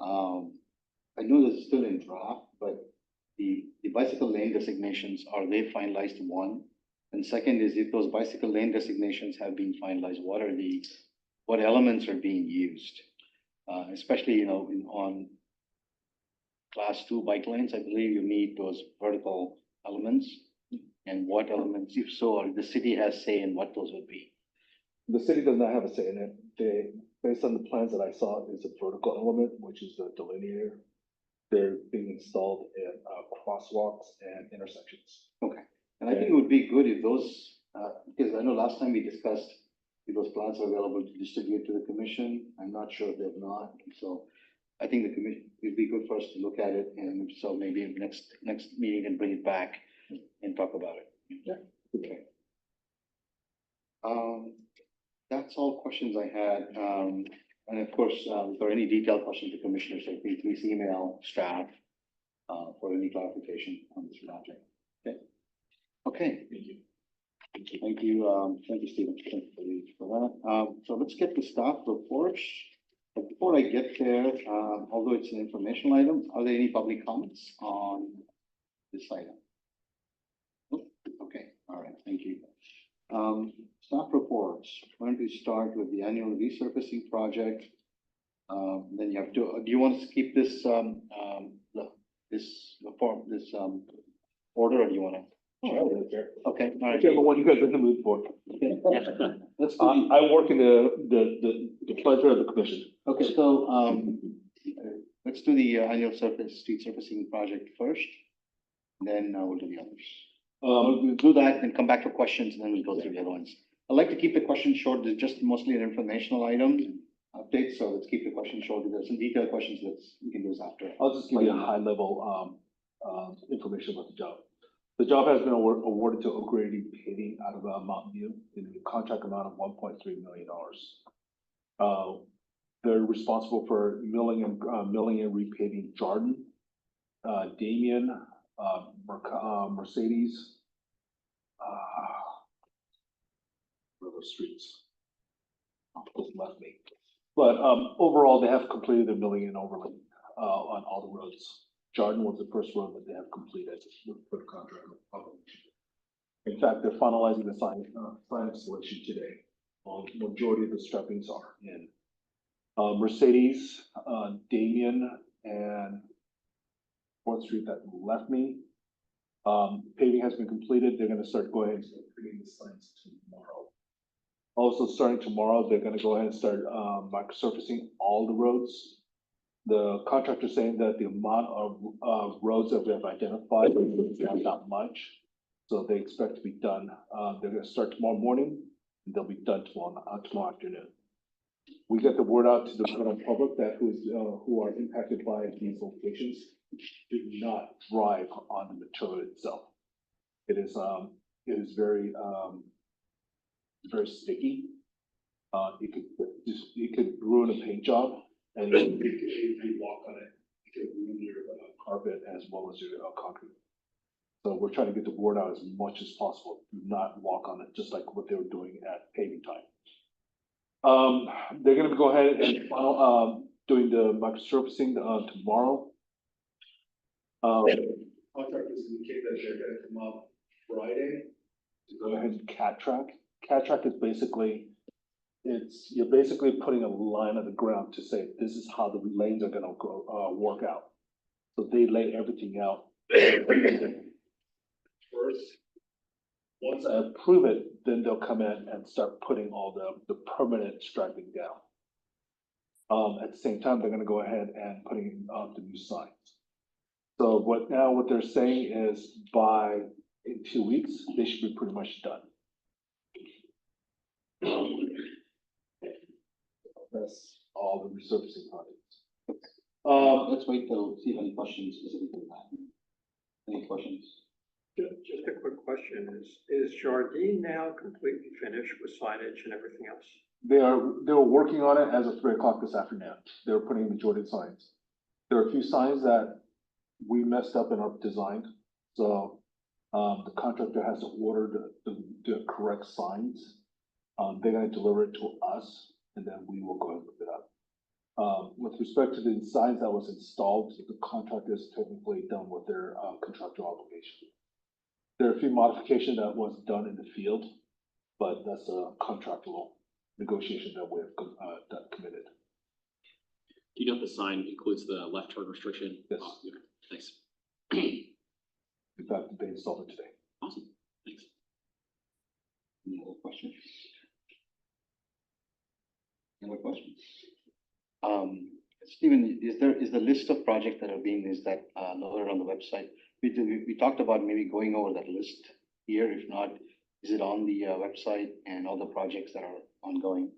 I know this is still in draft, but the bicycle lane designations, are they finalized, one? And second is, if those bicycle lane designations have been finalized, what elements are being used? Especially, on class 2 bike lanes, I believe you need those vertical elements. And what elements, if so, or the city has say in what those would be? The city does not have a say in it. Based on the plans that I saw, is a vertical element, which is the delineator. They're being installed in crosswalks and intersections. Okay, and I think it would be good if those, because I know last time we discussed if those plans are available to distribute to the commission. I'm not sure if they're not, so I think the commission, it'd be good for us to look at it, and so maybe next meeting and bring it back and talk about it. Yeah. Okay. That's all questions I had. And of course, if there are any detailed questions to commissioners, I think please email staff for any clarification on this project. Okay. Okay. Thank you. Thank you, Stephen. Thank you for that. So let's get to staff reports. But before I get there, although it's an informational item, are there any public comments on this item? Nope. Okay, all right, thank you. Staff reports. Why don't we start with the annual resurfacing project? Then you have to, do you want to keep this, order, or do you want to? Okay, all right. Whichever one you guys are in the mood for. Let's do I work in the pleasure of the commission. Okay, so, let's do the annual street surfacing project first. Then we'll do the others. We'll do that and come back for questions, and then we'll go through the other ones. I'd like to keep the questions short. It's just mostly an informational item update, so let's keep the questions short. If there's some detailed questions, we can do this after. I'll just give you a high level information about the job. The job has been awarded to O'Grady Paving out of Mountain View in a contract amount of $1.3 million. They're responsible for milling and repaving Jordan, Damien, Mercedes, streets. Just left me. But, overall, they have completed the milling and overlaying, on all the roads. Jordan was the first road that they have completed for the contract. In fact, they're finalizing the sign installation today. Majority of the strappings are in. Mercedes, Damien, and Fourth Street that left me. Paving has been completed. They're gonna start going and putting the signs tomorrow. Also, starting tomorrow, they're gonna go ahead and start, microsurfacing all the roads. The contractor saying that the amount of roads that we have identified, we have not much. So they expect to be done, they're gonna start tomorrow morning, and they'll be done tomorrow afternoon. We get the word out to the general public that who are impacted by these locations, do not drive on the material itself. It is very sticky. It could ruin a paint job, and if you walk on it, it could ruin your carpet as well as your concrete. So we're trying to get the word out as much as possible. Do not walk on it, just like what they were doing at paving time. They're gonna go ahead and doing the microsurfacing tomorrow. Contractors indicate that they're gonna come up Friday to go ahead and cat track. Cat track is basically, you're basically putting a line on the ground to say, this is how the lanes are gonna go, work out. So they lay everything out. First, once I approve it, then they'll come in and start putting all the permanent striping down. At the same time, they're gonna go ahead and putting up the new signs. So what they're saying is in 2 weeks, they should be pretty much done. That's all the resurfacing projects. Let's wait till, see if any questions specifically on that. Any questions? Just a quick question, is Jardine now completely finished with signage and everything else? They were working on it as of 3 o'clock this afternoon. They were putting in majority of signs. There are a few signs that we messed up in our design. So, the contractor has to order the correct signs. They're gonna deliver it to us, and then we will go ahead and put it up. With respect to the signs that was installed, the contractor is technically done with their contractual obligation. There are a few modifications that was done in the field, but that's a contractual negotiation that we have that committed. Do you know if the sign includes the left turn restriction? Yes. Okay, thanks. In fact, they installed it today. Awesome, thanks. Any other questions? Any other questions? Stephen, is the list of projects that are being, is that loaded on the website? We talked about maybe going over that list here. If not, is it on the website and all the projects that are ongoing?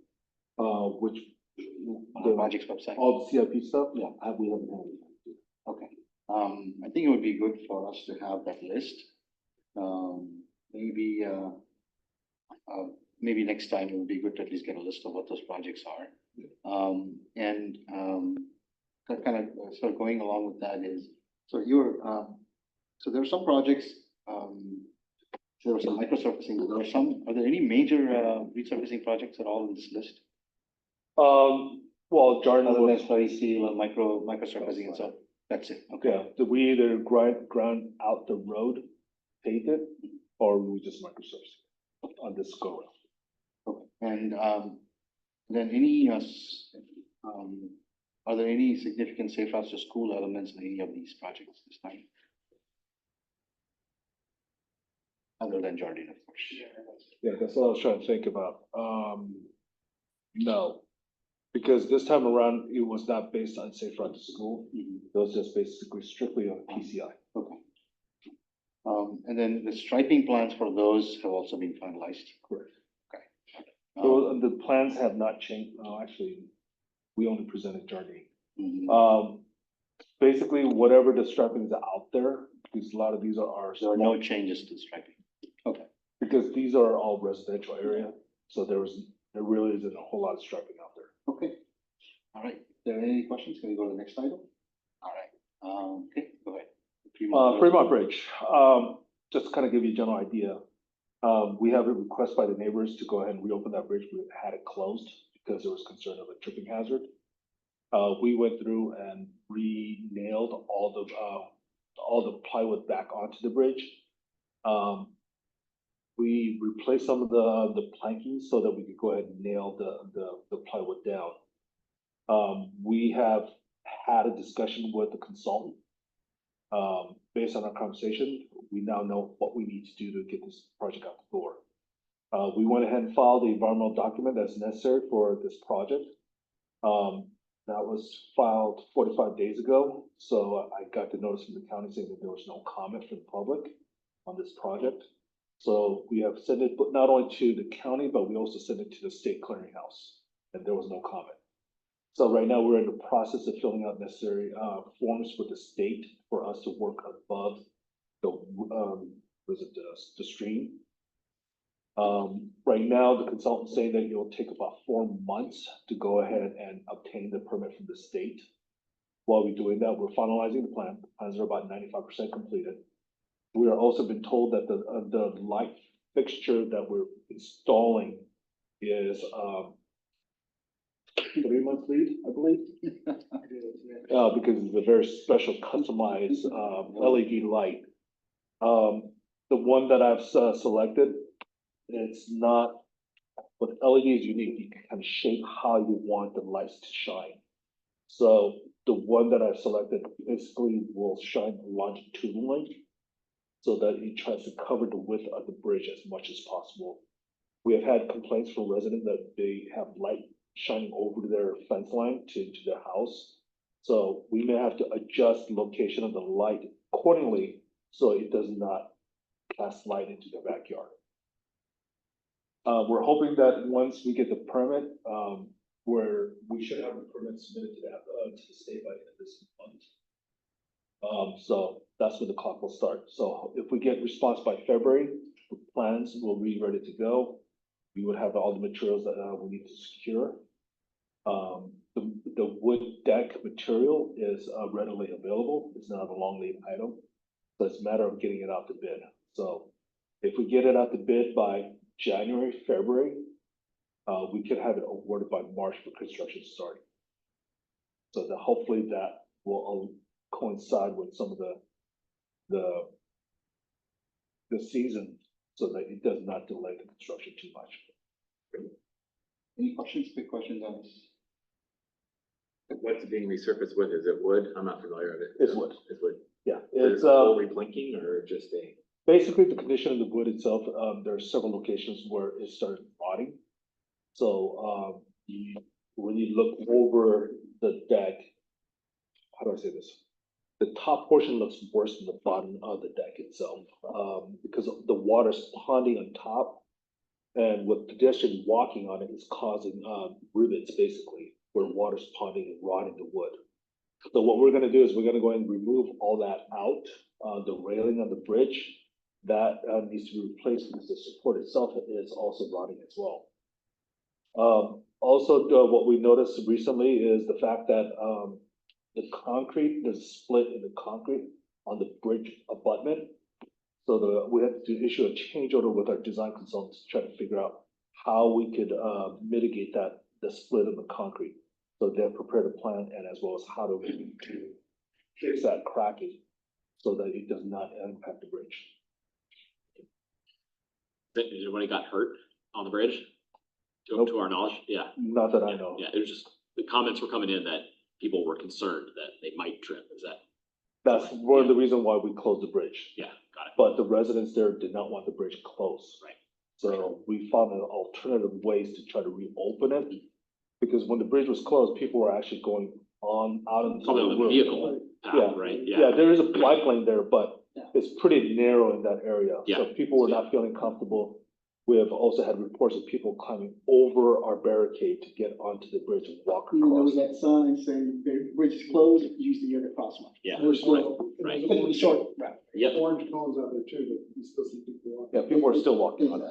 Which On the project's website? all the CIP stuff? Yeah. We haven't had it. Okay. I think it would be good for us to have that list. Maybe next time it would be good to at least get a list of what those projects are. Kind of sort of going along with that is, so so there are some projects, there was some microsurfacing, are there any major resurfacing projects at all in this list? Well, Jordan Other than was, slurry seal and microsurfacing and so, that's it, okay. yeah, we either ground out the road, paved it, or we just microsurface on this go around. Okay. And then any, are there any significant safe routes to school elements in any of these projects this time? Other than Jardine, of course. Yeah, that's what I was trying to think about. No, because this time around, it was not based on safe route to school. Mhm. It was just basically strictly on PCI. Okay. And then the striping plans for those have also been finalized. Correct. Okay. So the plans have not changed. Actually, we only presented Jardine. Mhm. Basically, whatever the striping is out there, because a lot of these are ours. There are no changes to the striping. Okay. Because these are all residential area, so there really isn't a whole lot of striping out there. Okay. All right. If there are any questions, can we go to the next item? All right. Okay, go ahead. Fremont Bridge, just to kind of give you a general idea. We have a request by the neighbors to go ahead and reopen that bridge. We had it closed because there was concern of a tripping hazard. We went through and re-nailed all the plywood back onto the bridge. We replaced some of the planking so that we could go ahead and nail the plywood down. We have had a discussion with the consultant. Based on our conversation, we now know what we need to do to get this project out the door. We went ahead and filed the environmental document that's necessary for this project. That was filed 45 days ago, so I got the notice from the county saying that there was no comment from the public on this project. So we have sent it not only to the county, but we also sent it to the state clearinghouse, and there was no comment. So right now, we're in the process of filling out necessary forms with the state for us to work above the the stream. Right now, the consultant's saying that it will take about 4 months to go ahead and obtain the permit from the state. While we're doing that, we're finalizing the plan. The plans are about 95% completed. We are also been told that the light fixture that we're installing is 3 months lead, I believe. Because it's a very special customized LED light. The one that I've selected, it's not, with LED is unique, you can kind of shape how you want the lights to shine. So the one that I've selected basically will shine longitudinally so that it tries to cover the width of the bridge as much as possible. We have had complaints from residents that they have light shining over their fence line to their house. So we may have to adjust the location of the light accordingly so it does not cast light into their backyard. We're hoping that once we get the permit, where we should have the permit submitted to the state by the end of this month. So that's when the clock will start. So if we get response by February, the plans will be ready to go. We would have all the materials that we need to secure. The wood deck material is readily available. It's not a long lead item. So it's a matter of getting it out to bid. So if we get it out to bid by January, February, we could have it awarded by March for construction starting. So that hopefully that will coincide with some of the season so that it does not delay the construction too much. Any questions, big questions on this? What's it being resurfaced with? Is it wood? I'm not familiar with it. It's wood. It's wood. Yeah, Is it's it full replinking or just a? basically the condition of the wood itself. There are several locations where it started rotting. So when you look over the deck, how do I say this? The top portion looks worse than the bottom of the deck itself, because the water's ponding on top. And with pedestrian walking on it is causing rivets basically, where water's ponding and rotting the wood. So what we're gonna do is we're gonna go ahead and remove all that out, the railing on the bridge. That needs to be replaced because the support itself is also rotting as well. Also, what we noticed recently is the fact that the concrete, there's a split in the concrete on the bridge abutment. So we had to issue a change order with our design consultants to try to figure out how we could mitigate the split in the concrete. So they've prepared a plan and as well as how to fix that cracking so that it does not impact the bridge. Did anybody got hurt on the bridge? Nope. To our knowledge, yeah. Not that I know. Yeah, it was just, the comments were coming in that people were concerned that they might trip, is that? That's one of the reasons why we closed the bridge. Yeah, got it. But the residents there did not want the bridge closed. Right. So we found an alternative ways to try to reopen it. Because when the bridge was closed, people were actually going out into Probably the on the road. vehicle Yeah. path, right? Yeah, there is a bike lane there, but it's pretty narrow in that area. Yeah. So people were not feeling comfortable. We have also had reports of people climbing over our barricade to get onto the bridge and walk Even though across. that sign saying the bridge is closed, use the other crosswalk. Yeah, We're still, right. it's a short route. Yep. Orange cones out there too, but you still see people walking. Yeah, people are still walking on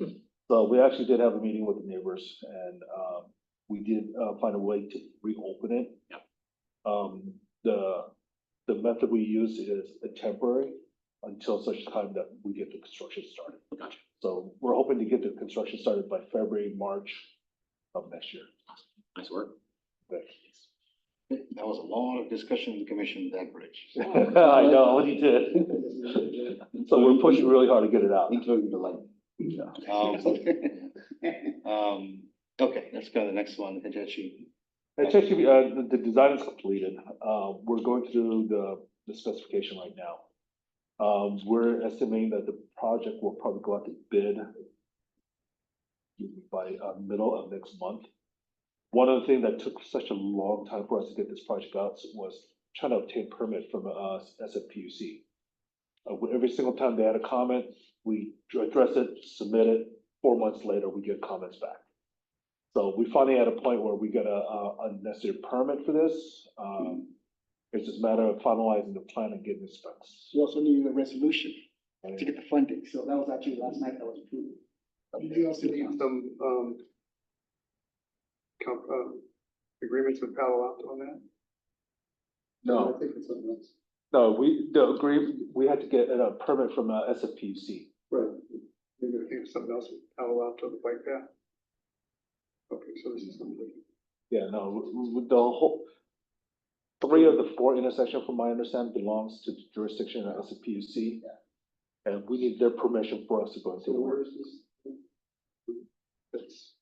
it. So we actually did have a meeting with the neighbors and we did find a way to reopen it. Yep. The method we use is a temporary until such time that we get the construction started. Gotcha. So we're hoping to get the construction started by February, March of next year. Nice work. That was a lot of discussion in the commission, that bridge. I know, what he did. So we're pushing really hard to get it out. Including the light. Okay, let's go to the next one, Hitachi. It's actually, the design is completed. We're going through the specification right now. We're estimating that the project will probably go out to bid by, middle of next month. One of the things that took such a long time for us to get this project out was trying to obtain permit from, SFPUC. Every single time they had a comment, we address it, submit it, 4 months later, we get comments back. So we finally at a point where we got a necessary permit for this. It's just a matter of finalizing the plan and getting the specs. We also need a resolution to get the funding, so that was actually last night that was approved. Did you also need some, agreements with Palo Alto on that? No, I think it's something else. no, we had to get a permit from, SFPUC. Right. Maybe I think it's something else with Palo Alto, the bike path. Okay, so this is something different. Yeah, no, the whole, 3 of the 4 intersections, from my understanding, belongs to the jurisdiction of SFPUC. And we need their permission for us to go into. So where is this? That's,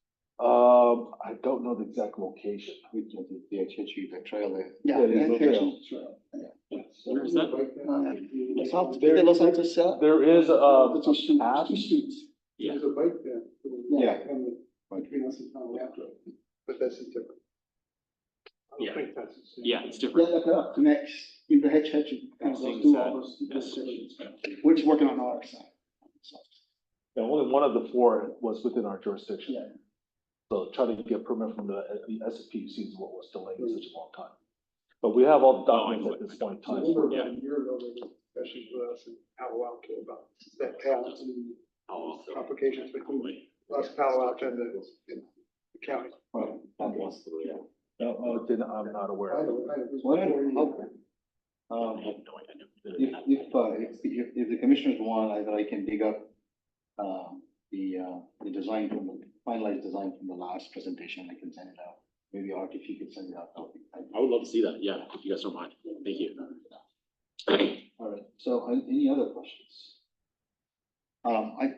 I don't know the exact location. The Hitachi, the trail there. Yeah. Yeah, there's no Hitachi. Where is that? Los Santos, There is, the two streets, path. two streets. Yeah. there's a bike path. Yeah. Between us and Palo Alto, but that's different. I Yeah. don't think that's the same. Yeah, it's Yeah, different. look it up, connects in the Hitachi. Kind of goes through all those jurisdictions. We're just working on our side. Yeah, only one of the 4 was within our jurisdiction. Yeah. So trying to get permit from the SFPUC is what was delaying such a long time. But we have all the documents at this point in I time. remember Yeah. about a year ago, there was discussions with us in Palo Alto about that path and Oh, complications between us, Palo Alto and the county. No, I'm not aware of it. What if the commissioners want, either I can dig up, the design from the finalized design from the last presentation, I can send it out. Maybe Art, if you could send it out. I would love to see that. Yeah, if you guys don't mind. Thank you. All right, so any other questions?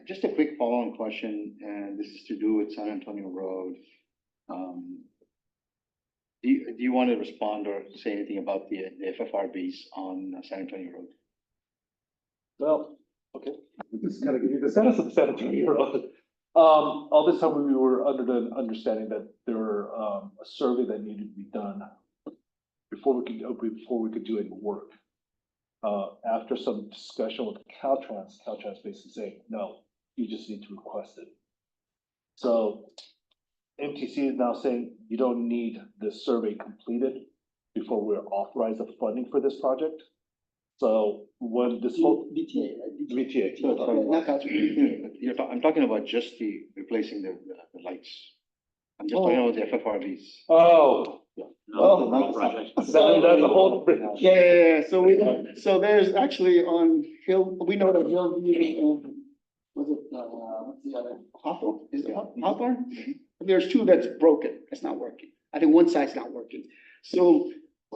Just a quick follow-on question, and this is to do with San Antonio Road. Do you want to respond or say anything about the FFRBs on San Antonio Road? Well, okay, just kind of give you the status of the San Antonio Road. All this time we were under the understanding that there were, a survey that needed to be done before we could do any work. After some discussion with Caltrans basically saying, no, you just need to request it. So MTC is now saying you don't need the survey completed before we're authorized the funding for this project. So when this whole BTA, right? VTA, Not Caltrans. I'm talking about just the replacing the lights. I'm just talking about the FFRBs. oh, No, Well, project. that's a whole. Yeah, so there's actually on Hill, we know that Hillview and, was it, what's the other, Hawthorne? Is it Hawthorne? There's 2 that's broken, it's not working. I think one side's not working. So,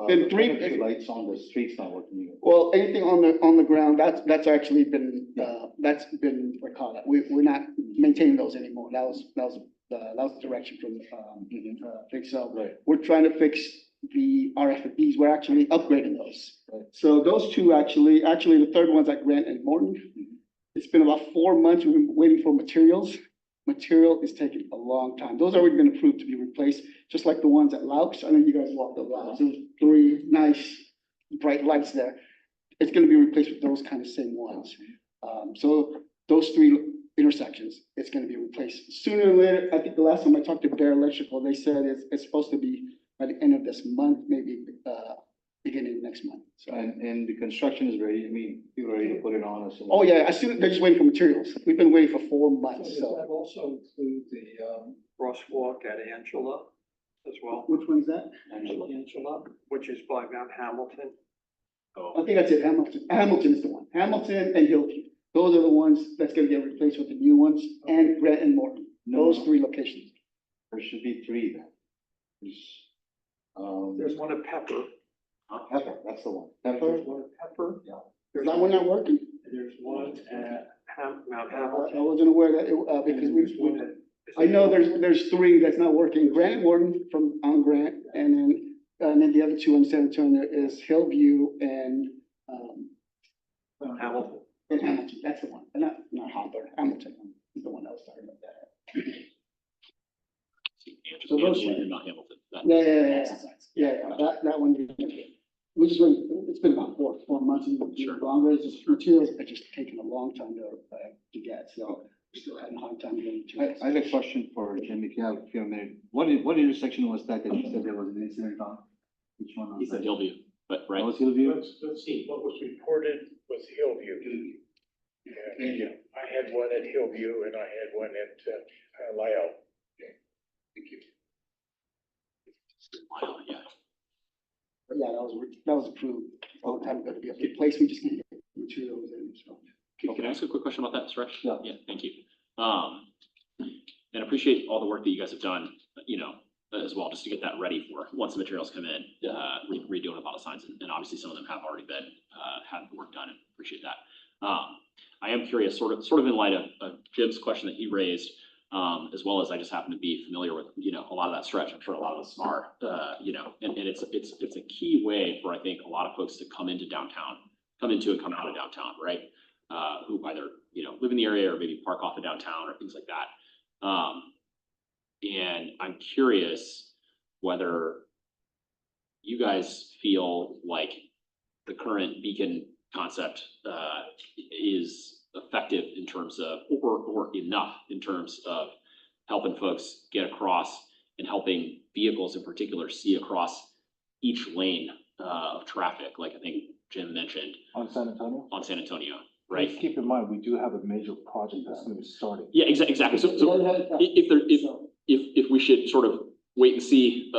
Then three- Lights on the streets not working either. well, anything on the ground, that's actually been, what call it, we're not maintaining those anymore. That was the direction from, thing. So Right. we're trying to fix the RFPs. We're actually upgrading those. So those 2 actually, the third one's at Grant and Morton. It's been about 4 months. We've been waiting for materials. Material is taking a long time. Those already been approved to be replaced, just like the ones at Loucks. I know you guys walked up Loucks. There was 3 nice bright lights there. It's gonna be replaced with those kind of same ones. So those 3 intersections, it's gonna be replaced sooner or later. I think the last time I talked to Bear Electrical, they said it's supposed to be by the end of this month, maybe, beginning of next month. So, And the construction is ready, I mean, you're ready to put it on as soon. oh yeah, as soon, they're just waiting for materials. We've been waiting for 4 months, Does so. that also include the, crosswalk at Angela as well? Which one's that? Angela, which is by Mount Hamilton. I think that's it, Hamilton. Hamilton is the one. Hamilton and Hillview. Those are the ones that's gonna get replaced with the new ones, and Grant and Morton, those 3 locations. There should be 3 then. There's one at Pepper. Pepper, that's the one. Pepper, There's one at Pepper. Is that one not working? There's one at Mount I Hamilton. wasn't aware that, because There's one we, at. I know there's 3 that's not working, Grant and Morton from, on Grant, and then the other 2 in San Antonio is Hillview and, Hamilton. and Hamilton, that's the one, and not Hawthorne, Hamilton, is the one that was talking about that. So those- Not Hamilton. That- Yeah, that one, we just went, it's been about 4 months, even Sure. longer, it's just materials are just taking a long time to get, so we're still having a hard time getting materials. I have a question for Jim, if you have a minute. What intersection was that you said there was an incident on? Which one He was said that? Hillview, but That right. was Hillview? Let's see, what was reported was Hillview. Yeah, I had one at Hillview and I had one at Lyle. Thank you. Wow, yeah. But yeah, that was approved a long time ago to be replaced, we just can't get materials in, so. Can I ask a quick question about that, Suresh? Yeah. Yeah, thank you. And appreciate all the work that you guys have done, as well, just to get that ready for, once the materials come in, redoing a lot of signs, and obviously some of them have already been, had the work done, and appreciate that. I am curious, sort of in light of Jim's question that he raised, as well as I just happen to be familiar with, a lot of that stretch. I'm sure a lot of us are, and it's a key way for, I think, a lot of folks to come into downtown, come into and come out of downtown, right? Who either, live in the area or maybe park off of downtown or things like that. And I'm curious whether you guys feel like the current beacon concept, is effective in terms of, or enough in terms of helping folks get across and helping vehicles in particular see across each lane, of traffic, like I think Jim mentioned On San Antonio? on San Antonio, Let's right? keep in mind, we do have a major project that's gonna be starting. Yeah, exactly. So if we should sort of wait and see,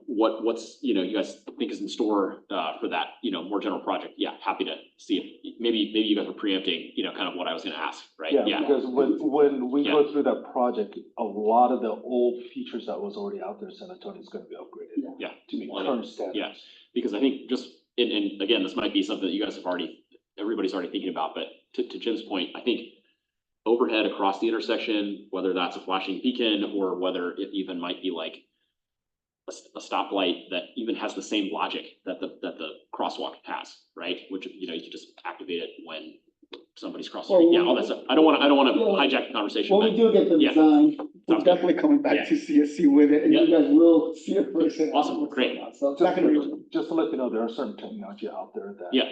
what's, you guys think is in store, for that, more general project, yeah, happy to see if, maybe you guys were preempting, kind of what I was gonna ask, right? Yeah, because when we go Yeah. through that project, a lot of the old features that was already out there in San Antonio is gonna be upgraded. Yeah. To meet Well, current standards. Yeah, because I think just, and again, this might be something that you guys have everybody's already thinking about, but to Jim's point, I think overhead across the intersection, whether that's a flashing beacon or whether it even might be like a stoplight that even has the same logic that the crosswalk has, right? Which, you can just activate it when somebody's crossing, the street. Yeah, all that stuff. I don't wanna hijack the conversation, When we but do get the yeah. design, we're Sounds good. definitely coming Yeah. back to CSC with it, and you Yeah. guys will see it firsthand. Awesome, great. So it's not gonna be. Just to let you know, there are certain technology out there that. Yeah.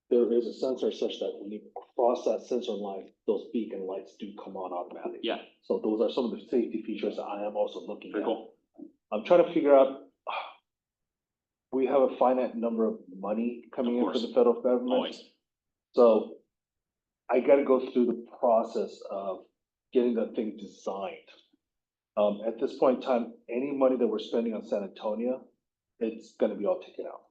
There is a sensor such that when you cross that sensor line, those beacon lights do come on automatically. Yeah. So those are some of the safety features that I am also looking very at. cool. I'm trying to figure out, we have a finite number of money coming Of in from course. the federal government. Always. So I gotta go through the process of getting that thing designed. At this point in time, any money that we're spending on San Antonio, it's gonna be all taken out.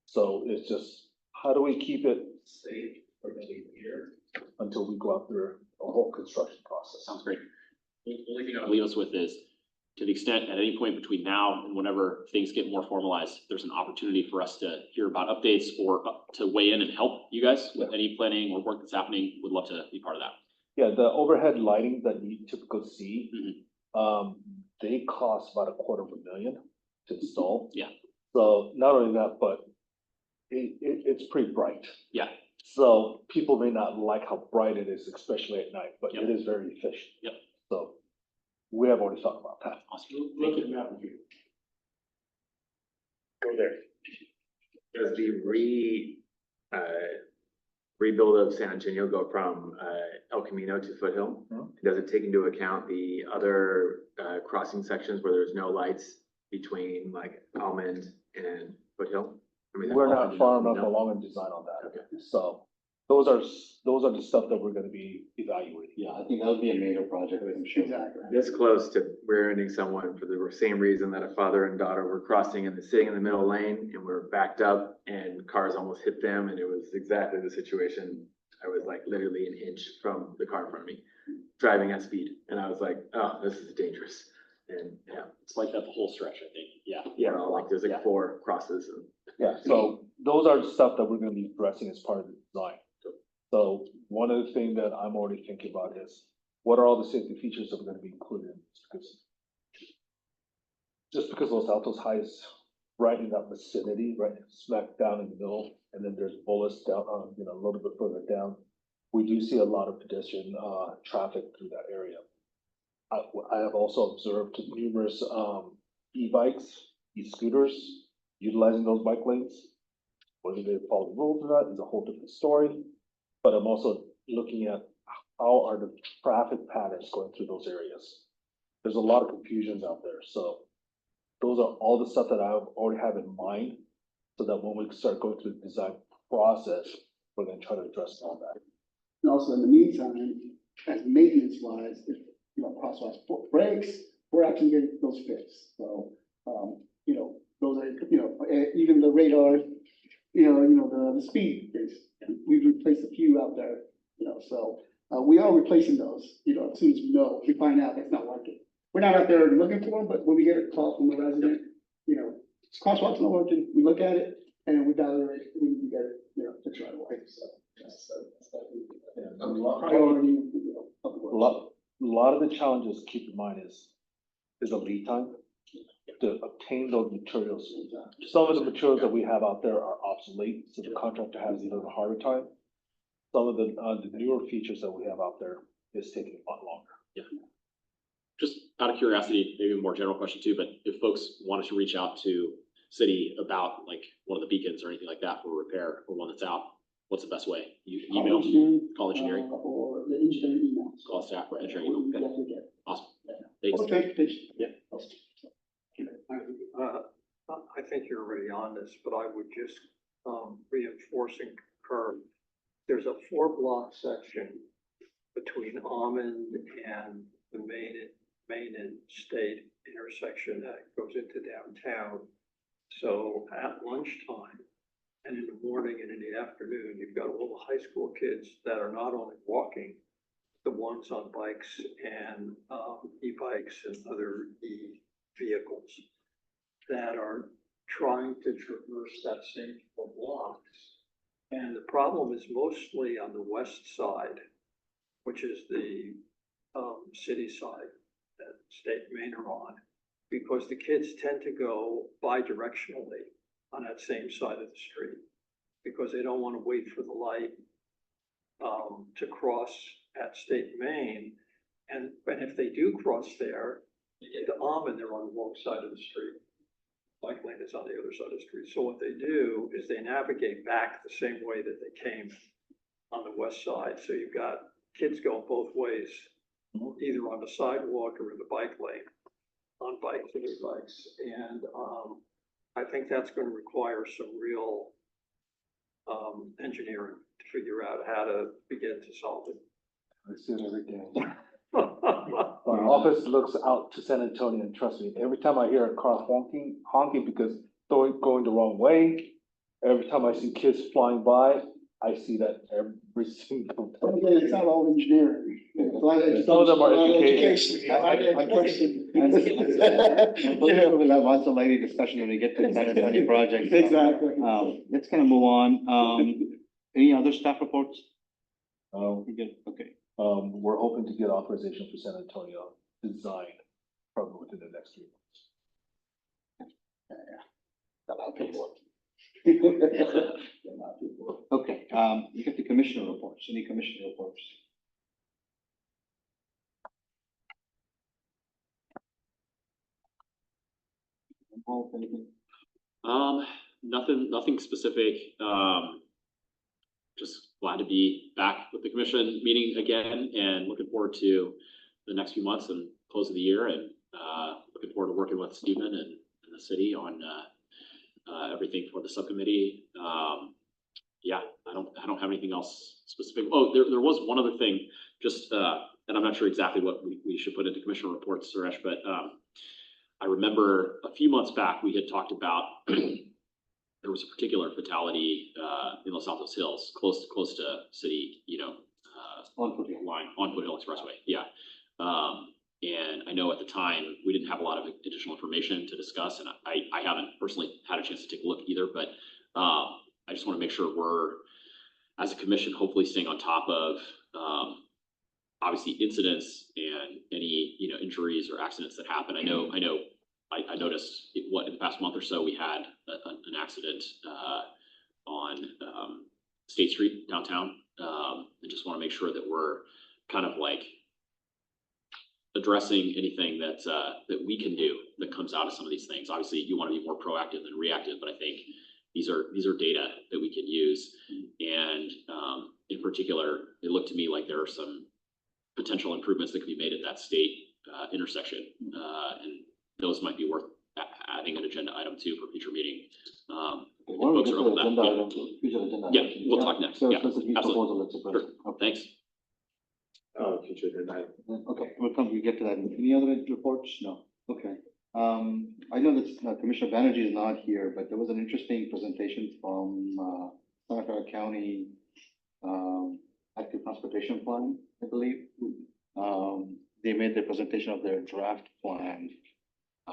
So it's just, how do we keep it safe for another year until we go out through a whole construction process? Sounds great. The only thing I'll leave us with is, to the extent at any point between now and whenever things get more formalized, there's an opportunity for us to hear about updates or to weigh in and help you guys with any planning or work that's happening. Would love to be part of that. Yeah, the overhead lighting that you typically see, Mhm. they cost about $250,000 to install. Yeah. So not only that, but it's pretty bright. Yeah. So people may not like how bright it is, especially at night, but Yep. it is very efficient. Yep. So we have already thought about that. Awesome. Thank you. Go there. Does the rebuild of San Antonio go from, El Camino to Foothill? Mhm. Does it take into account the other, crossing sections where there's no lights between like Almond and Foothill? I mean, We're they're not all- far enough no? along in design on that. Okay. So, those are, those are the stuff that we're gonna be evaluating. Yeah, I think that would be a major project, I'm sure. Exactly. This close to rear-ending someone for the same reason that a father and daughter were crossing and sitting in the middle lane and were backed up and cars almost hit them, and it was exactly the situation. I was like literally an inch from the car in front of me, driving at speed, and I was like, oh, this is dangerous. And yeah, It's like that the whole stretch, I think, yeah. yeah, like there's Yeah. like 4 crosses and. Yeah, so those are the stuff that we're gonna be addressing as part of the design. So one of the things that I'm already thinking about is, what are all the safety features that we're gonna be included in this? Because just because Los Altos High is right in that vicinity, right smack down in the middle, and then there's Bullis down, you know, a little bit further down. We do see a lot of pedestrian, traffic through that area. I have also observed numerous, e-bikes, e-scooters, utilizing those bike lanes. Whether they follow the rules or not is a whole different story. But I'm also looking at how are the traffic patterns going through those areas. There's a lot of confusions out there, so those are all the stuff that I already have in mind. So that when we start going through the design process, we're gonna try to address all that. And also in the meantime, as maintenance wise, if, you know, crosswalks breaks, we're actually getting those fixed. So, you know, those are, you know, even the radar, the speed things, we've replaced a few out there, you know, so, we are replacing those, you know, as soon as we find out it's not working. We're not out there looking for them, but when we get a call from a resident, you know, crosswalk's not working, we look at it and we evaluate, we get it, you know, fixed right away, so. That's A lot, priority, you know, of the work. a lot of the challenges, keep in mind, is the lead time to obtain those materials. Some of the materials that we have out there are obsolete, so the contractor has even a harder time. Some of the newer features that we have out there is taking a lot longer. Yeah. Just out of curiosity, maybe a more general question too, but if folks wanted to reach out to city about like one of the beacons or anything like that for repair or one that's out, what's the best way? You email, call engineering, Or the engineering emails. call staff or engineering. We Okay, definitely get. awesome. Thanks. Or transportation. Yeah. I think you're already on this, but I would just, reinforcing curve. There's a 4-block section between Almond and the Main and State intersection that goes into downtown. So at lunchtime and in the morning and in the afternoon, you've got all the high school kids that are not only walking, the ones on bikes and e-bikes and other e-vehicles that are trying to traverse that same 4 blocks. And the problem is mostly on the west side, which is the city side that State and Main are on, because the kids tend to go bi-directionally on that same side of the street, because they don't want to wait for the light to cross at State and Main. And if they do cross there, you get to Almond, they're on the wrong side of the street. Bike lane is on the other side of the street. So what they do is they navigate back the same way that they came on the west side. So you've got kids going both ways, either on the sidewalk or in the bike lane, on bikes and e-bikes. And I think that's going to require some real engineering to figure out how to begin to solve it. I see it every day. My office looks out to San Antonio, and trust me, every time I hear a car honking because going the wrong way, every time I see kids flying by, I see that every single But time. again, it's not all engineering. It's a lot of Some of them are education. education. We'll have lots of lady discussion when we get to the San Antonio project. Exactly. Let's kind of move on. Any other staff reports? Um, We're good, okay. we're hoping to get authorization for San Antonio design probably within the next 3 months. Okay, you get the commissioner reports, any commissioner reports? Nothing specific. Just glad to be back with the commission meeting again and looking forward to the next few months and close of the year, and looking forward to working with Stephen and the city on everything for the subcommittee. yeah, I don't have anything else specific. Oh, there was one other thing, just, and I'm not sure exactly what we should put into commissioner reports, Suresh, but, I remember a few months back, we had talked about, there was a particular fatality, in Los Altos Hills, close to city, On Foothill. line, on Foothill Expressway, yeah. And I know at the time, we didn't have a lot of additional information to discuss, and I haven't personally had a chance to take a look either, but, I just want to make sure we're, as a commission, hopefully staying on top of, obviously incidents and any, injuries or accidents that happen. I noticed in the past month or so, we had an accident, on, State Street downtown. I just want to make sure that we're kind of like addressing anything that we can do that comes out of some of these things. Obviously, you want to be more proactive than reactive, but I think these are data that we can use. And in particular, it looked to me like there are some potential improvements that could be made at that state intersection. And those might be worth adding an agenda item too for future meeting. Why don't we Folks get are to open the to that. agenda Yeah. item, future agenda Yeah, item? we'll talk next. So Yeah, specific absolutely. proposal, let's suppose. Sure. Thanks. Future agenda item. Okay, we get to that. Any other reports? No. Okay. I know that Commissioner Banerjee is not here, but there was an interesting presentation from Santa Clara County Active Transportation Plan, I believe. They made the presentation of their draft plan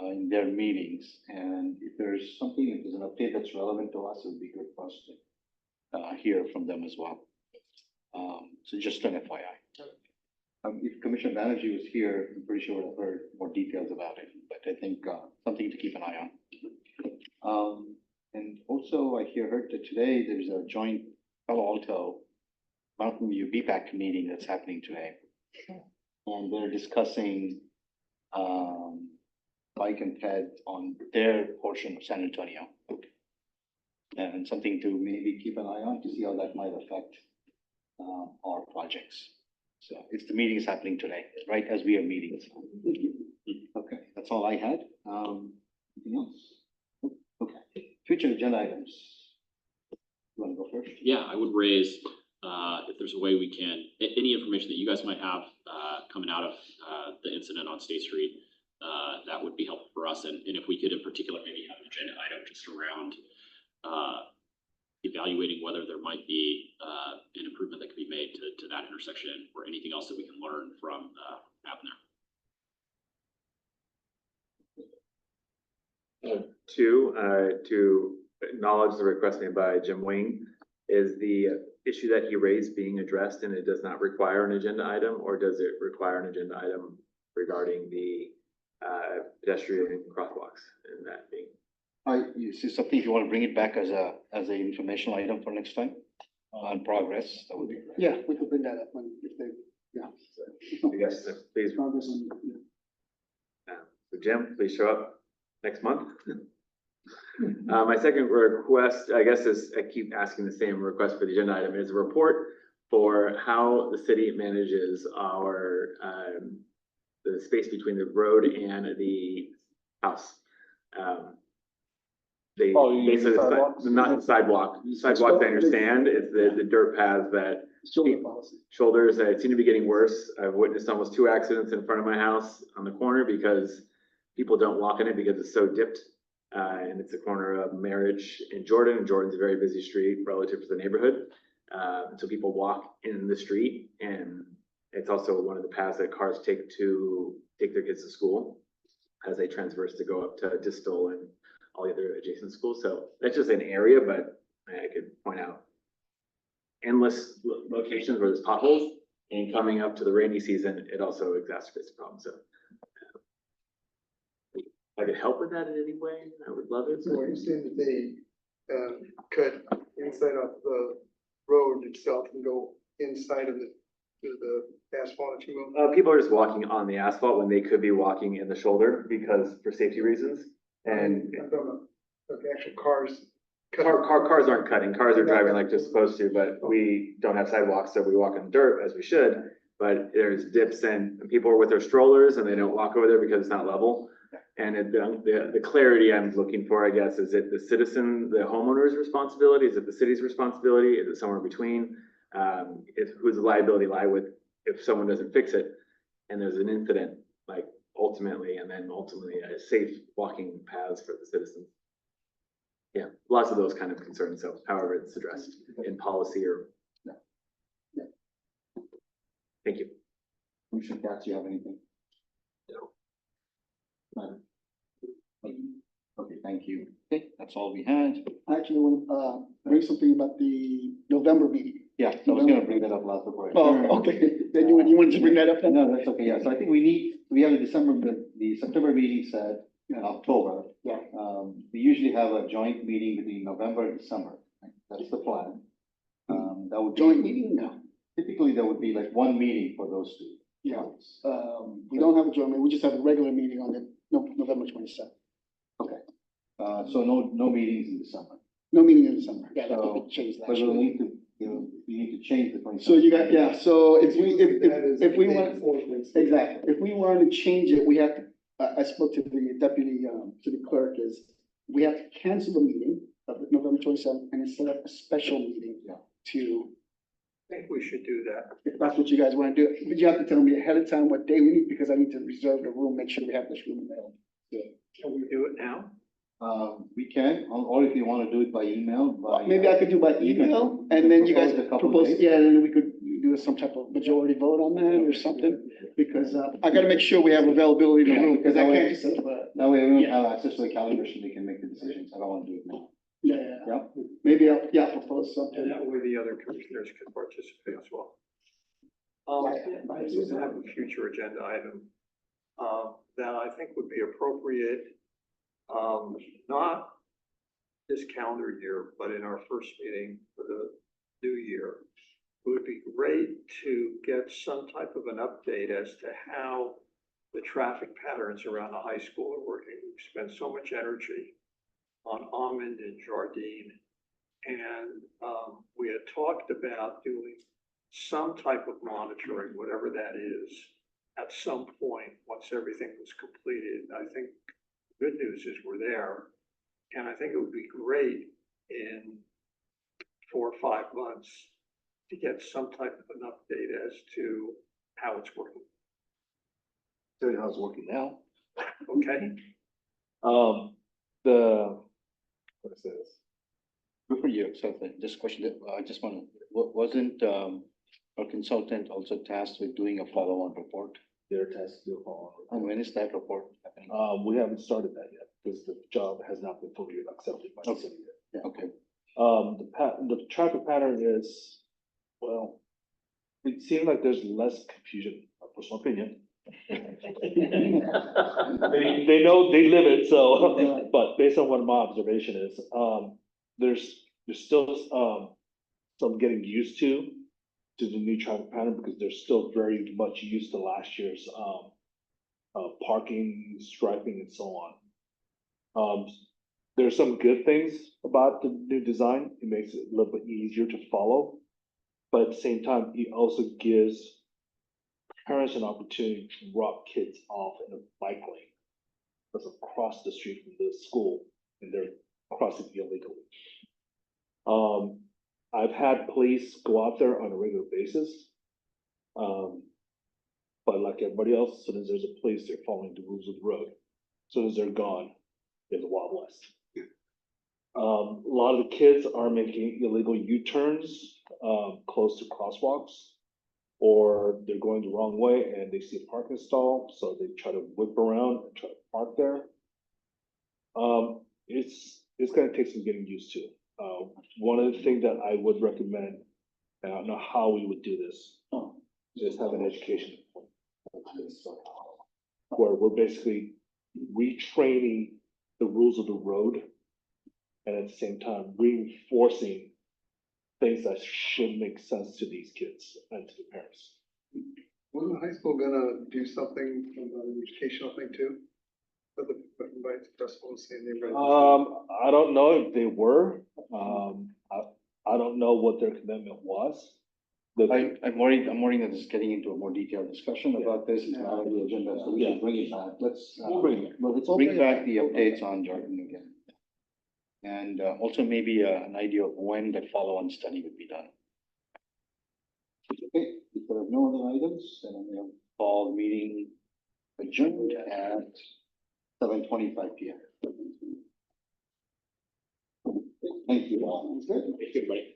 in their meetings, and if there's an update that's relevant to us, it would be good for us to hear from them as well. So just an FYI. If Commissioner Banerjee was here, I'm pretty sure I've heard more details about it, but I think something to keep an eye on. And also I heard that today there's a joint Palo Alto Mountain View BPAC meeting that's happening today. And they're discussing bike and ped on their portion of San Antonio. And something to maybe keep an eye on to see how that might affect our projects. So the meeting is happening today, right, as we are meeting. Okay, that's all I had. Anything else? Okay, future agenda items. You want to go first? Yeah, I would raise, if there's a way we can, any information that you guys might have coming out of the incident on State Street, that would be helpful for us. And if we could in particular maybe have an agenda item just around evaluating whether there might be an improvement that could be made to that intersection or anything else that we can learn from happening there. To acknowledge the request made by Jim Wing, is the issue that he raised being addressed and it does not require an agenda item, or does it require an agenda item regarding the pedestrian crosswalks and that being? Is this something, if you want to bring it back as a informational item for next time on progress, that would be great. Yeah, we could bring that up when, if they, yeah. Yes, please. Progress and, So Jim, please show up next month. My second request, I guess, is I keep asking the same request for the agenda item, is a report for how the city manages our the space between the road and the house. They basically, not the sidewalk. Sidewalks, I understand, it's the dirt paths that shoulder policy. shoulders that seem to be getting worse. I've witnessed almost 2 accidents in front of my house on the corner because people don't walk in it because it's so dipped. And it's the corner of Marriage and Jordan. And Jordan's a very busy street relative to the neighborhood. So people walk in the street, and it's also one of the paths that cars take their kids to school as they transverse to go up to Distal and all the other adjacent schools. So that's just an area, but I could point out endless locations where there's potholes, and coming up to the rainy season, it also exacerbates the problem. So if I could help with that in any way, I would love it. So are you saying that they cut inside of the road itself and go inside of the asphalt, if you will? People are just walking on the asphalt when they could be walking in the shoulder because for safety reasons. And I'm talking about, like, actual cars. cars aren't cutting, cars are driving like they're supposed to, but we don't have sidewalks, so we walk in dirt as we should. But there's dips and people are with their strollers and they don't walk over there because it's not level. And the clarity I'm looking for, I guess, is it the citizen, the homeowner's responsibility? Is it the city's responsibility? Is it somewhere between? Who's the liability lie with if someone doesn't fix it and there's an incident, like ultimately, and then ultimately a safe walking paths for the citizens? Yeah, lots of those kind of concerns. So however it's addressed in policy or. Thank you. Commissioner Katz, you have anything? No. Okay, thank you. Okay, that's all we had. I actually want to bring something about the November meeting. Yeah, so I was gonna bring that up last before. I Oh, adjourn. okay, then you wanted to bring that up then? No, that's okay, yeah, so I think we have the September meeting set in October. Yeah. We usually have a joint meeting between November and December, right? That's the plan. That would be. Joint meeting? No. Typically, there would be like one meeting for those two. Yeah, we don't have a joint meeting, we just have a regular meeting on the November 27th. Okay, so no meetings in December. No meeting in December. Yeah, that's So, what we changed But last we'll year. need to, we need to change the 27th. So you got, yeah, so if we want, exactly, if we wanted to change it, we have to, I spoke to the deputy, to the clerk, is we have to cancel the meeting of November 27th and set up a special meeting to, I think we should do that. if that's what you guys want to do, but you have to tell me ahead of time what day we need, because I need to reserve the room, make sure we have this room available. Can we do it now? We can, or if you want to do it by email, Maybe I could do by email, and then you guys propose a couple propose, days. yeah, and then we could do some type of majority vote on that or something, because, I gotta make sure we have availability in the room, because I can't just set up a. That way everyone Yeah. have access to the calendar so they can make the decisions. I don't want to do it now. Yeah, maybe I'll, propose And something. that way the other commissioners can participate as well. I just have a future agenda item, that I think would be appropriate, not this calendar year, but in our first meeting for the new year. It would be great to get some type of an update as to how the traffic patterns around the high school are working. We've spent so much energy on Almond and Jardine. And we had talked about doing some type of monitoring, whatever that is, at some point, once everything was completed. I think the good news is we're there. And I think it would be great in 4 or 5 months to get some type of an update as to how it's working. Tell you how it's working now. Okay? What is this? Before you accept that, this question, I just want to, wasn't, our consultant also tasked with doing a follow-on report? Their test, their follow-on. And when is that report happening? We haven't started that yet, because the job has not been fully accepted by the city yet. Okay. The traffic pattern is, well, it seems like there's less confusion, my personal opinion. They know, they live it, so, but based on what my observation is, there's still, some getting used to the new traffic pattern, because they're still very much used to last year's, parking, striping, and so on. There's some good things about the new design. It makes it a little bit easier to follow. But at the same time, it also gives parents an opportunity to drop kids off in a bike lane that's across the street from the school, and they're crossing illegally. I've had police go out there on a regular basis. But like everybody else, as soon as there's a police, they're following the rules of the road. As soon as they're gone, it's the Wild West. A lot of the kids are making illegal U-turns, close to crosswalks, or they're going the wrong way and they see a parking stall, so they try to whip around and try to park there. It's gonna take some getting used to. One of the things that I would recommend, and I don't know how we would do this, is have an education point. Where we're basically retraining the rules of the road, and at the same time reinforcing things that should make sense to these kids and to the parents. Wasn't the high school gonna do something about an educational thing too? For the, invite the festival, saying they were. I don't know if they were, I don't know what their commitment was. I'm worried that it's getting into a more detailed discussion about this, it's not on the agenda, so we should bring it back, let's, We'll bring it. well, let's bring back the updates on Jordan again. And, also maybe, an idea of when the follow-on study would be done. Okay, if there are no other items, then I'm gonna call the meeting adjourned at 7:25 P M. Thank you all. Thank you, everybody.